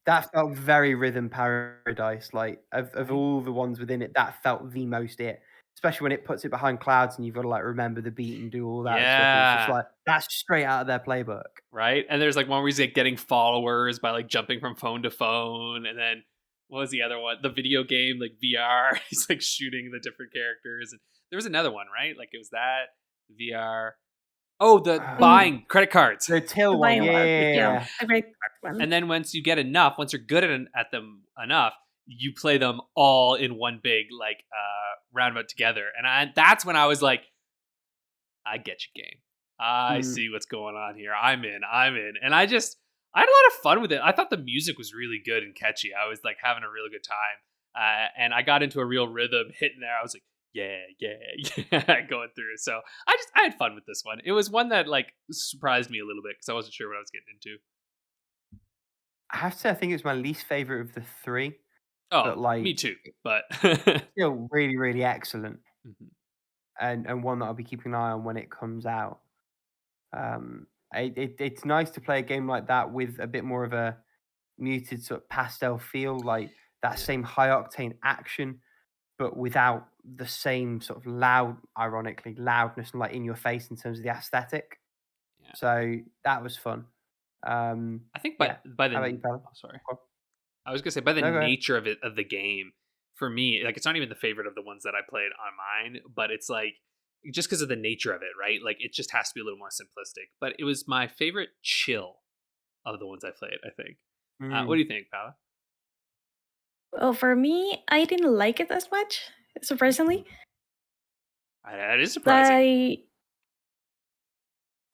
That felt very Rhythm Paradise. Like of all the ones within it, that felt the most it. Especially when it puts it behind clouds and you've got to like remember the beat and do all that stuff. It's just Yeah. like that's straight out of their playbook. Right? And there's like one where he's like getting followers by like jumping from phone to phone. And then what was the other one? The video game, like VR. He's like shooting the different characters. And there was another one, right? Like it was that VR. Oh, the buying credit cards. The till The one, buying one, yeah. a great one. And then once you get enough, once you're good at them enough, you play them all in one big like roundabout together. And that's when I was like, I get you, game. I see what's going on here. I'm in. And I had a lot of fun with it. I thought the music was really good and catchy. I was like having a really good time. And I got into a real rhythm hitting there. I was like, yeah, going through. So I had fun with this one. It was one that like surprised me a little bit because I wasn't sure what I was getting into. I have to say, I think it was my least favorite of the 3. Oh, But, like, me too. But still really, really excellent. Mhm. And one that I'll be keeping an eye on when it comes out. It's nice to play a game like that with a bit more of a muted sort of pastel feel, like that same high octane action, but without the same sort of loudness and like in your face in terms of the aesthetic. Yeah. So that was fun. I think by the How about you, Paula? oh, sorry. Go on. I was gonna say by the No, go ahead. nature of the game, for me, like it's not even the favorite of the ones that I played on mine, but it's like just because of the nature of it, right? Like it just has to be a little more simplistic. But it was my favorite chill of the ones I played, I think. What do you think, Paula? Well, for me, I didn't like it as much, surprisingly. That is surprising.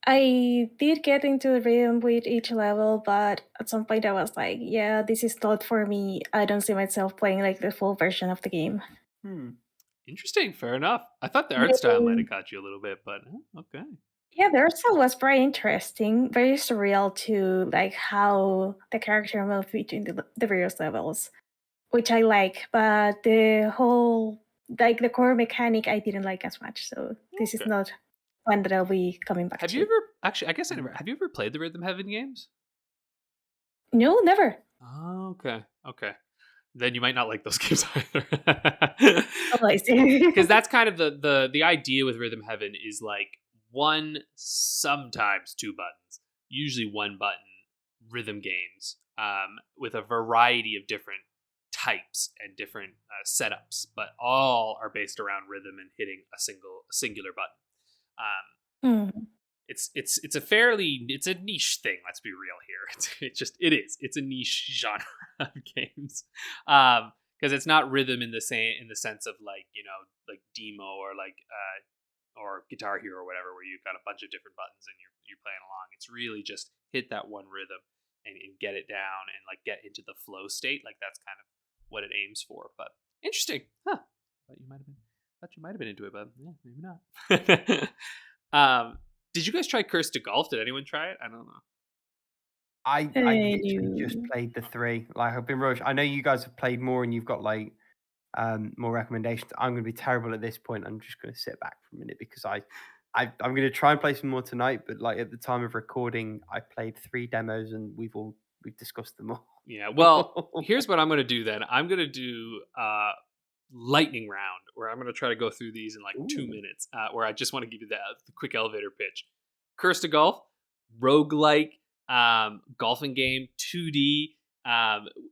I did get into the rhythm with each level, but at some point I was like, yeah, this is not for me. I don't see myself playing like the full version of the game. Interesting. Fair enough. I thought the art style might have caught you a little bit, but okay. Yeah, the art style was very interesting, very surreal to like how the character moved between the various levels, which I like. But the whole like the core mechanic I didn't like as much. So this is not one that I'll be coming back to. Have you ever actually? I guess I never. Have you ever played the Rhythm Heaven games? No, never. Oh, okay. Then you might not like those games either. Oh, I see. Because that's kind of the idea with Rhythm Heaven is like 1, sometimes 2 buttons. usually one button rhythm games with a variety of different types and different setups, but all are based around rhythm and hitting a singular button. It's a niche thing. Let's be real here. It's a niche genre of games, because it's not rhythm in the sense of like Demo or Guitar Hero or whatever, where you've got a bunch of different buttons and you're playing along. It's really just hit that one rhythm and get it down and like get into the flow state. Like that's kind of what it aims for. But interesting, huh? Thought you might have been into it, but yeah, maybe not. Did you guys try Curse to Golf? Did anyone try it? I don't know. I literally just played the 3. Like I've been rushed. I know you guys have played more and you've got like more recommendations. I'm going to be terrible at this point. I'm just going to sit back for a minute because I'm going to try and play some more tonight. But like at the time of recording, I played 3 demos and we've discussed them all. Yeah. Well, here's what I'm going to do then. I'm going to do lightning round where I'm going to try to go through these in like 2 minutes. Where I just want to give you the quick elevator pitch. Curse to Golf, roguelike golfing game, 2D,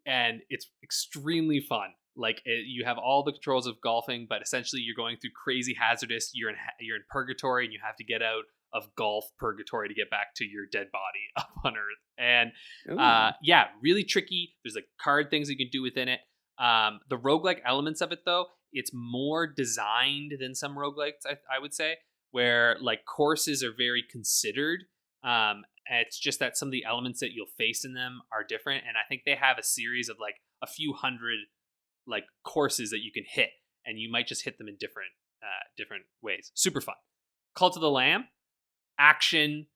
and it's extremely fun. Like you have all the controls of golfing, but essentially you're going through crazy hazardous. You're in purgatory, and you have to get out of golf purgatory to get back to your dead body up on Earth. And yeah, really tricky. There's like card things you can do within it. The roguelike elements of it, though, it's more designed than some roguelikes, I would say, where like courses are very considered. It's just that some of the elements that you'll face in them are different, and I think they have a series of like a few hundred like courses that you can hit, and you might just hit them in different ways. Super fun. Cult of the Lamb, action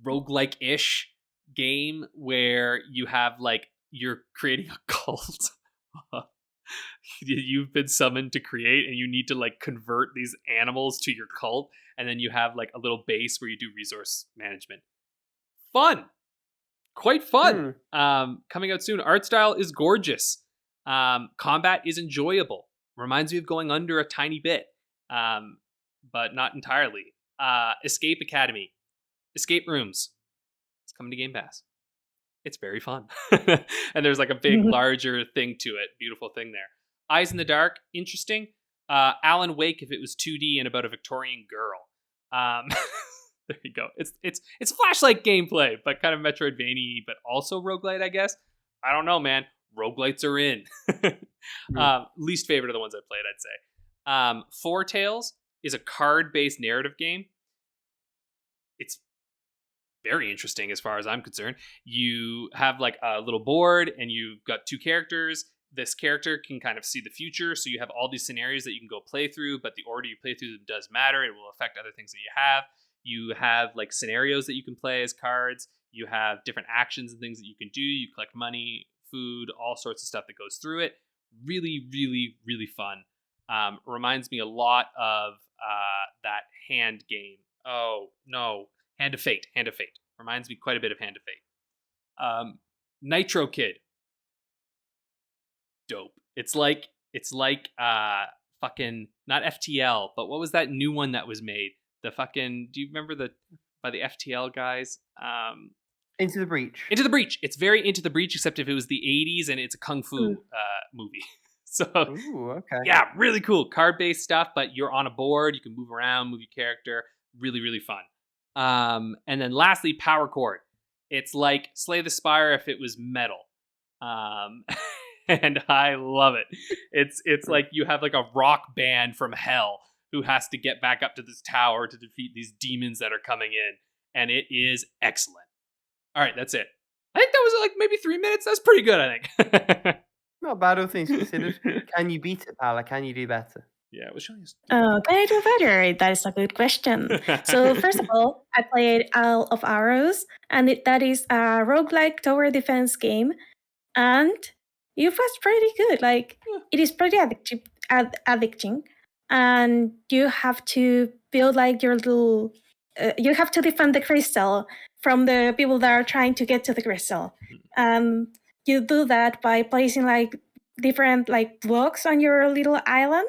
roguelike-ish game where you have like you're creating a cult. You've been summoned to create, and you need to like convert these animals to your cult, and then you have like a little base where you do resource management. Fun, quite fun. Coming out soon. Art style is gorgeous. Combat is enjoyable. Reminds me of Going Under a tiny bit, but not entirely. Escape Academy, escape rooms. It's coming to Game Pass. It's very fun. And there's like a big, larger thing to it. Beautiful thing there. Eyes in the Dark, interesting. Alan Wake if it was 2D and about a Victorian girl. There you go. It's flashlight gameplay, but kind of Metroidvania, but also roguelite, I guess. I don't know, man. Roguelites are in. Least favorite of the ones I played, I'd say. Four Tales is a card-based narrative game. It's very interesting as far as I'm concerned. You have like a little board and you've got 2 characters. This character can kind of see the future, so you have all these scenarios that you can go play through, but the order you play through them does matter. It will affect other things that you have. You have like scenarios that you can play as cards. You have different actions and things that you can do. You collect money, food, all sorts of stuff that goes through it. Really, really, really fun. Reminds me a lot of that hand game. Oh, no. Hand of Fate. Reminds me quite a bit of Hand of Fate. Nitro Kid. Dope. It's like fucking not FTL, but what was that new one that was made? The fucking, do you remember by the FTL guys? Into the Breach. It's very Into the Breach, except if it was the 80s and it's a kung fu movie. So okay. Yeah, really cool. Card-based stuff, but you're on a board, you can move around, move your character. Really, really fun. And then lastly, Power Chord. It's like Slay the Spire if it was metal. And I love it. It's like you have like a rock band from hell who has to get back up to this tower to defeat these demons that are coming in. And it is excellent. All right, that's it. I think that was like maybe 3 minutes. That's pretty good, I think. Not bad, all things considered. Can you beat it, Paula? Can you do better? Yeah, we'll show you. Can I do better? That is a good question. So first of all, I played Isle of Arrows, and that is a roguelike tower defense game. And it was pretty good. Like, it is pretty addicting. And you have to build like your little... you have to defend the crystal from the people that are trying to get to the crystal. You do that by placing like different like blocks on your little island.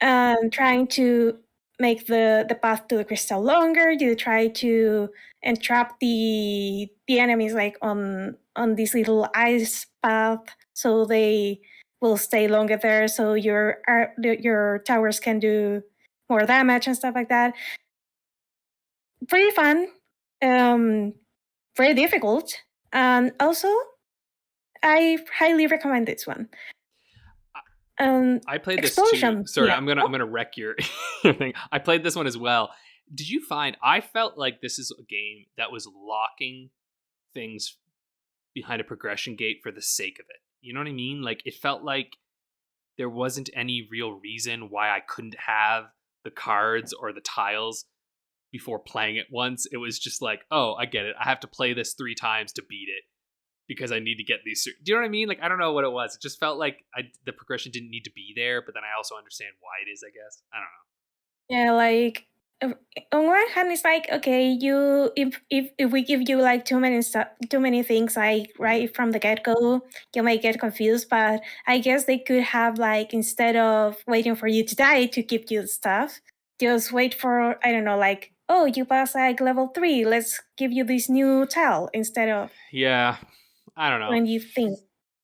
And trying to make the path to the crystal longer. You try to entrap the enemies like on this little ice path, so they will stay longer there. So your towers can do more damage and stuff like that. Pretty fun, very difficult, and also I highly recommend this one. I played this too. Explosion. Sorry, Yeah. I'm gonna wreck your thing. I played this one as well. Did you find I felt like this is a game that was locking things behind a progression gate for the sake of it? You know what I mean? Like it felt like there wasn't any real reason why I couldn't have the cards or the tiles before playing it once. It was just like, oh, I get it. I have to play this 3 times to beat it because I need to get these. Do you know what I mean? Like, I don't know what it was. It just felt like the progression didn't need to be there, but then I also understand why it is, I guess. I don't know. Yeah, like on one hand, it's like, okay, if we give you like too many things like right from the get go, you might get confused. But I guess they could have like, instead of waiting for you to die to give you the stuff, just wait for, I don't know, like, oh, you pass like level 3, let's give you this new tile instead of Yeah, I don't know. when you think.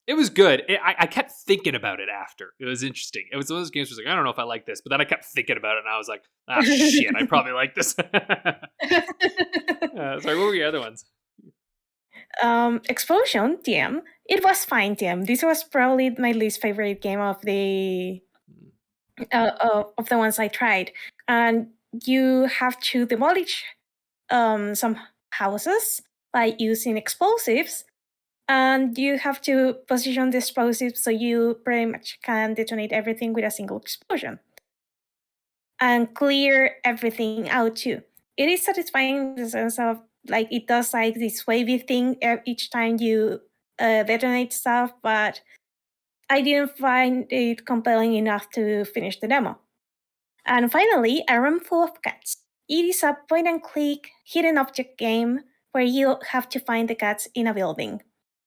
It was good. I kept thinking about it after. It was interesting. It was one of those games where I was like, I don't know if I like this, but then I kept thinking about it, and I was like, ah, shit, I probably like this. Sorry, what were your other ones? Explosion, TM. It was fine, TM. This was probably my least favorite game of the ones I tried. And you have to demolish some houses by using explosives. And you have to position the explosives so you pretty much can detonate everything with a single explosion. And clear everything out too. It is satisfying in the sense of like it does like this wavy thing each time you detonate stuff, but I didn't find it compelling enough to finish the demo. And finally, A Room Full of Cats. It is a point-and-click hidden object game where you have to find the cats in a building.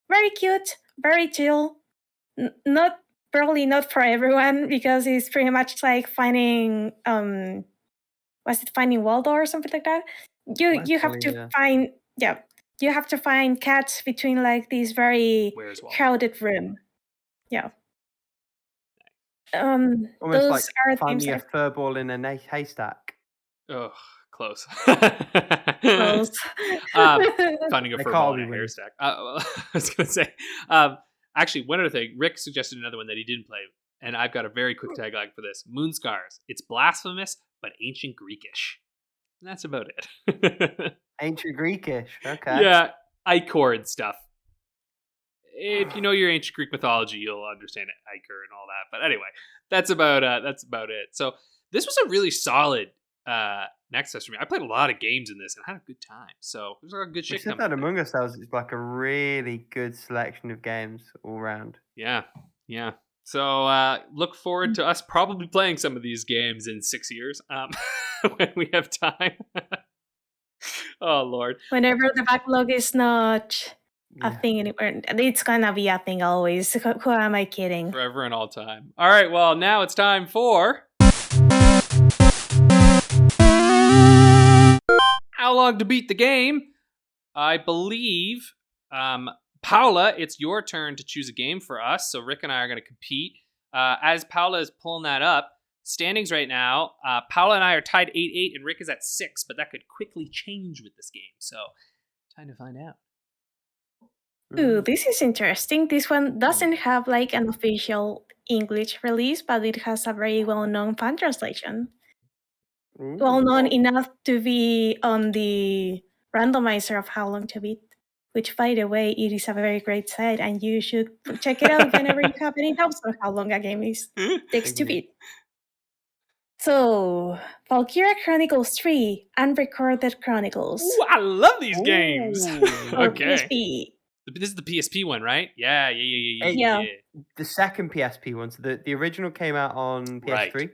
Very cute, very chill. Probably not for everyone because it's pretty much like finding was it Finding Waldo or something like that? You have to find you have to find cats between like this very crowded room. Yeah. Almost those like are finding a fur ball in a haystack. Oh, close. Close. Finding a fur ball in a haystack. I was going to say, actually, one other thing. Rick suggested another one that he didn't play, and I've got a very quick tagline for this. Moonscars. It's blasphemous, but ancient Greekish. And that's about it. Ancient Greekish, okay. Yeah, Icor stuff. If you know your ancient Greek mythology, you'll understand Iker and all that. But anyway, that's about it. So this was a really solid next test for me. I played a lot of games in this and had a good time. So there's a lot of good shit coming. That among ourselves is like a really good selection of games all around. Yeah. So look forward to us probably playing some of these games in 6 years when we have time. Oh Lord! Whenever the backlog is not a thing anymore, it's gonna be a thing always. Who am I kidding? Forever and all time. All right, well now it's time for How Long to Beat the Game. I believe, Paula, it's your turn to choose a game for us. So Rick and I are going to compete. As Paula is pulling that up, standings right now, Paula and I are tied 8-8 and Rick is at 6, but that could quickly change with this game. So time to find out. Ooh, this is interesting. This one doesn't have like an official English release, but it has a very well-known fan translation. Well-known enough to be on the randomizer of How Long to Beat, which, by the way, it is a very great site, and you should check it out whenever you have any doubts on how long a game takes to beat. So, Valkyria Chronicles 3, Unrecorded Chronicles. Ooh, I love these games. Okay. PSP. This is the PSP one, right? Yeah. The second PSP one. So the original came out on PS3. Right.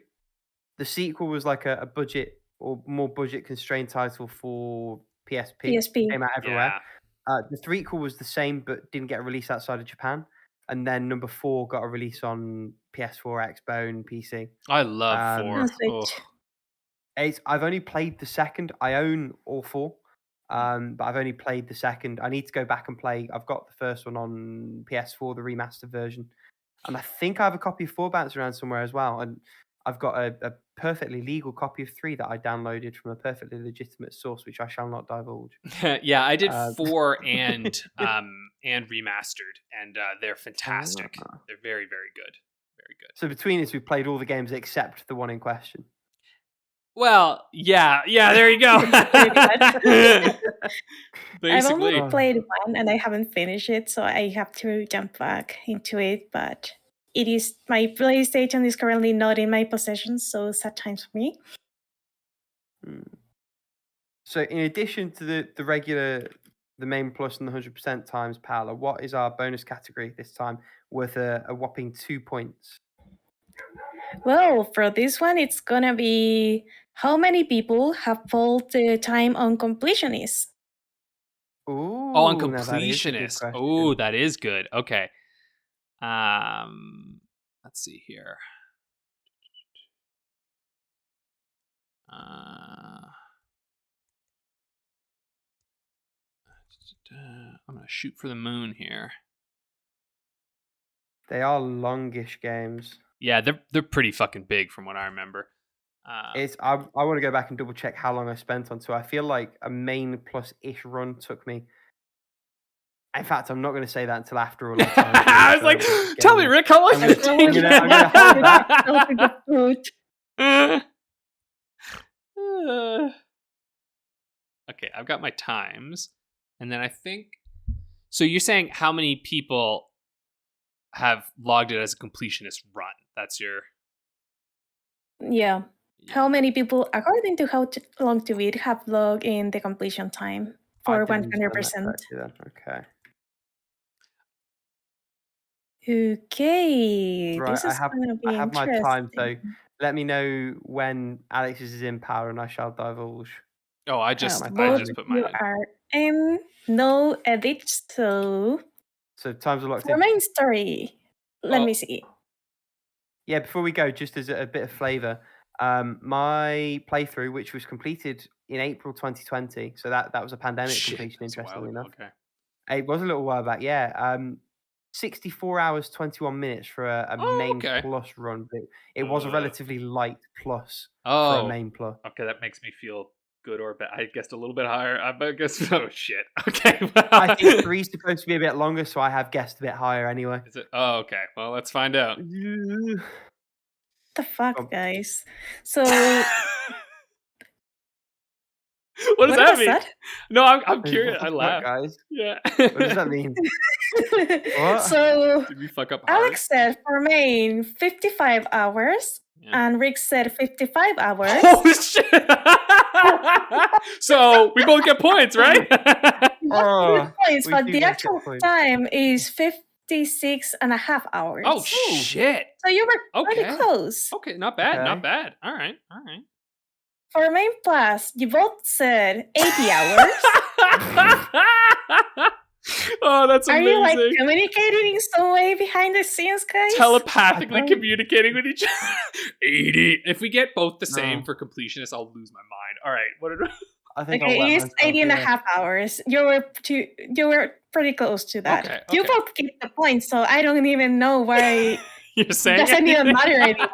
The sequel was like a budget or more budget constrained title for PSP. Came out everywhere. The threequel was the same but didn't get a release outside of Japan. And then number 4 got a release on PS4, Xbone, PC. I love 4. I've only played the second. I own all 4, but I've only played the second. I need to go back and play. I've got the first one on PS4, the remastered version, and I think I have a copy of 4 bouncing around somewhere as well. And I've got a perfectly legal copy of 3 that I downloaded from a perfectly legitimate source, which I shall not divulge. Yeah, I did 4 and remastered, and they're fantastic. They're very, very good. Very good. So between us, we've played all the games except the one in question. Well, yeah, there you go. I've only played one and I haven't finished it, so I have to jump back into it. But my PlayStation is currently not in my possession, so sad times for me. So in addition to the main plus and the 100% times, Paula, what is our bonus category this time worth a whopping 2 points? Well, for this one, it's gonna be how many people have pulled the time on completionist? Ooh, on completionist. Oh, that is good. Okay. Let's see here. I'm gonna shoot for the moon here. They are longish games. Yeah, they're pretty fucking big from what I remember. I want to go back and double check how long I spent on 2. I feel like a main plus-ish run took me. In fact, I'm not going to say that until after all. I was like, tell me, Rick, how long did it take? Okay, I've got my times. And then I think... So you're saying how many people have logged it as a completionist run? That's your... Yeah. How many people, according to how long to beat, have logged in the completion time for 100%? Okay. Okay. Right, This is gonna be I have my time, so interesting. let me know when Alex is in power and I shall divulge. Oh, I just put You mine in. are in no edits, so times are locked for in. main story, let me see. Yeah, before we go, just as a bit of flavour, my playthrough, which was completed in April 2020, so that was a pandemic completion, interestingly enough. Okay. It was a little while back, yeah. 64 hours, 21 minutes for a main plus run, but it was a relatively light plus for a main plus. Okay, that makes me feel good or bad. I guessed a little bit higher. I guess, oh shit. Okay. Well, I think 3's supposed to be a bit longer, so I have guessed a bit higher anyway. Is it? Oh, okay. Well, let's find out. The fuck, guys. So what does that mean? No, I'm curious. I laugh. Guys. Yeah. What does that mean? What? So did we fuck up hard? Alex said for main 55 hours. Yeah. And Rick said 55 hours. Oh shit! So we both get points, right? Points, but the actual time is 56 and a half hours. Oh shit! So you were pretty close. Okay, not bad, not bad. All right. For main plus, you both said 80 hours. Oh, that's amazing. Are you like communicating some way behind the scenes, guys? Telepathically communicating with each other. 80. If we get both the same for completionists, I'll lose my mind. All right. What did I think it is 80 and a half hours. You were pretty close to that. Okay. You both get the point, so I don't even know why you're saying it doesn't even matter anymore.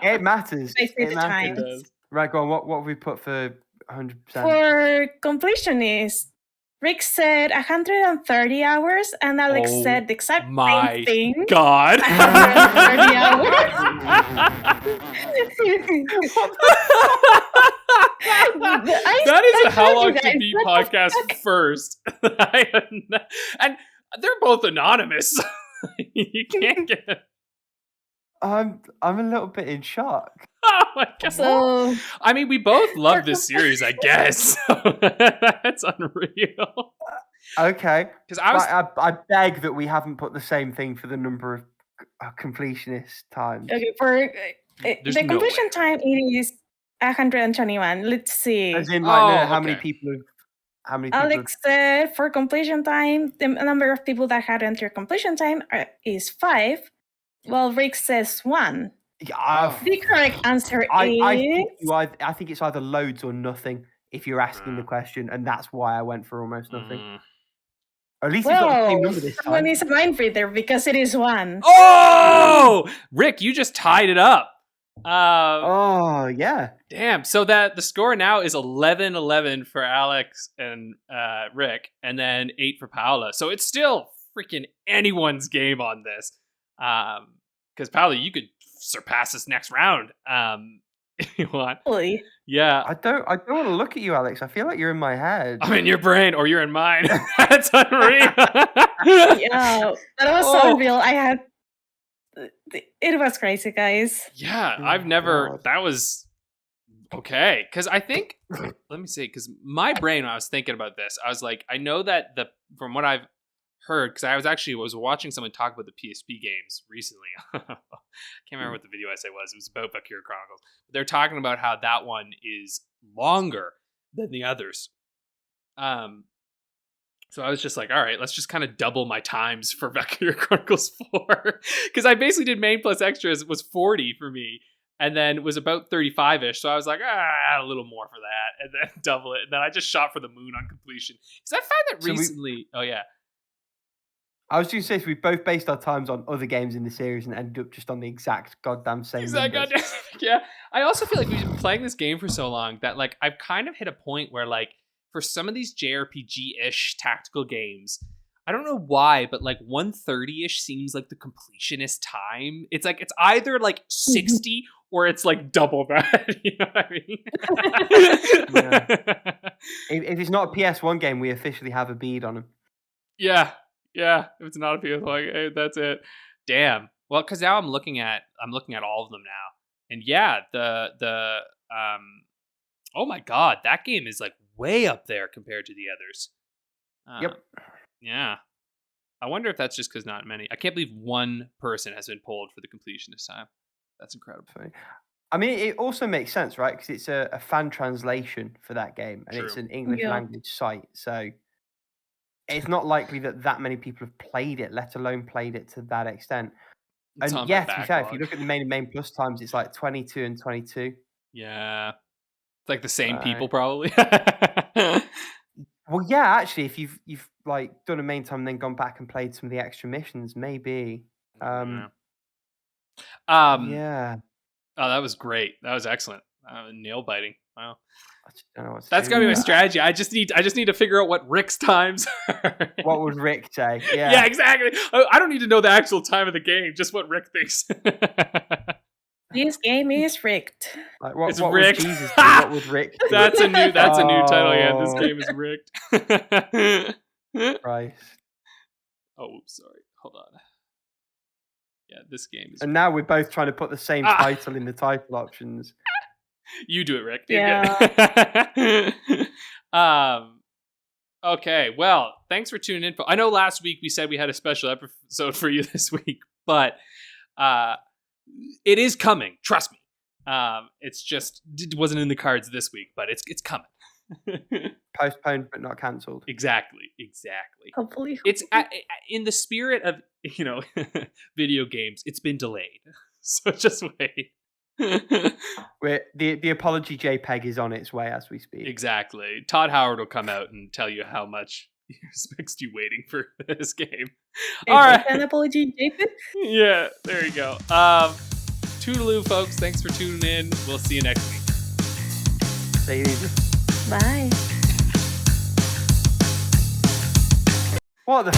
It matters. It matters. Right, go on. What have we put for 100%? For completionist, Rick said 130 hours, and Alex said the exact same thing. God. 130 hours. That is a How Long to Beat podcast first. And they're both anonymous. You can't get... I'm a little bit in shock. Oh my god! So, I mean, we both love this series, I guess. That's unreal. Okay, because I beg that we haven't put the same thing for the number of completionist times. Okay, for the completion time, it is 121. Let's see. As in, like, how many people have? Alex said for completion time, the number of people that had entered completion time is 5. Well, Rick says 1. The correct answer I is... think it's either loads or nothing if you're asking the question, and that's why I went for almost nothing. Or at least it's not the same number this time. Someone is a mind reader because it is 1. Oh, Rick, you just tied it up. Oh yeah. Damn. So that the score now is 11-11 for Alex and Rick, and then 8 for Paula. So it's still freaking anyone's game on this. Because Paula, you could surpass this next round. If you want. Really? Yeah. I don't want to look at you, Alex. I feel like you're in my head. I'm in your brain or you're in mine. That's unreal. Yeah, that was so unreal. It was crazy, guys. Yeah, Oh, I've never. God. That was okay. Because I think, let me see. Because my brain, when I was thinking about this, I was like, I know that from what I've heard, because I was watching someone talk about the PSP games recently. I can't remember what the video essay was. It was about Valkyria Chronicles. But they're talking about how that one is longer than the others. So I was just like, all right, let's just kind of double my times for Valkyria Chronicles 4. Because I basically did main plus extras. It was 40 for me. And then it was about 35-ish. So I was like, a little more for that. And then double it. And then I just shot for the moon on completion. Because I found that recently... Oh, yeah. I was just going to say, we both based our times on other games in the series and ended up just on the exact goddamn same numbers. Yeah. I also feel like we've been playing this game for so long that like I've kind of hit a point where like for some of these JRPG-ish tactical games, I don't know why, but like 130-ish seems like the completionist time. It's like it's either like 60 or it's like double that. You know what I mean? Yeah. If it's not a PS1 game, we officially have a bead on them. Yeah. Yeah, if it's not a PS1, hey, that's it. Damn. Well, because now I'm looking at all of them now, and yeah, oh my god, that game is like way up there compared to the others. Yep. Yeah. I wonder if that's just because not many. I can't believe one person has been pulled for the completion this time. That's incredible. I mean, it also makes sense, right? Because it's a fan translation for that game, and it's an English language site, so. It's not likely that many people have played it, let alone played it to that extent. It's And yeah, to be fair, if you look at the main plus times, it's like 22 and 22. Yeah. It's like the same people probably. Well, yeah, actually, if you've like done a main time and then gone back and played some of the extra missions, maybe. Yeah. Oh, that was great. That was excellent. Nail biting. Wow. I just don't know what to That's do. gotta be my strategy. I just need to figure out what Rick's times are. What would Rick say? Yeah. Yeah, exactly. I don't need to know the actual time of the game, just what Rick thinks. This game is rigged. Like, what It's would rigged. Jesus do? What would Rick do? That's a new title. Yeah, this game is rigged. Right. Oh, oops, sorry. Hold on. Yeah, this game is. And now we're both trying to put the same title in the title options. You do it, Rick. Yeah. Okay. Well, thanks for tuning in. I know last week we said we had a special episode for you this week, but it is coming. Trust me. It's just it wasn't in the cards this week, but it's coming. Postponed but not cancelled. Exactly. Hopefully. It's in the spirit of video games. It's been delayed, so just wait. The apology JPEG is on its way as we speak. Exactly. Todd Howard will come out and tell you how much he respects you waiting for this game. All right. An apology, JPEG? Yeah, there you go. Toodaloo, folks. Thanks for tuning in. We'll see you next week. See you later. Bye. What the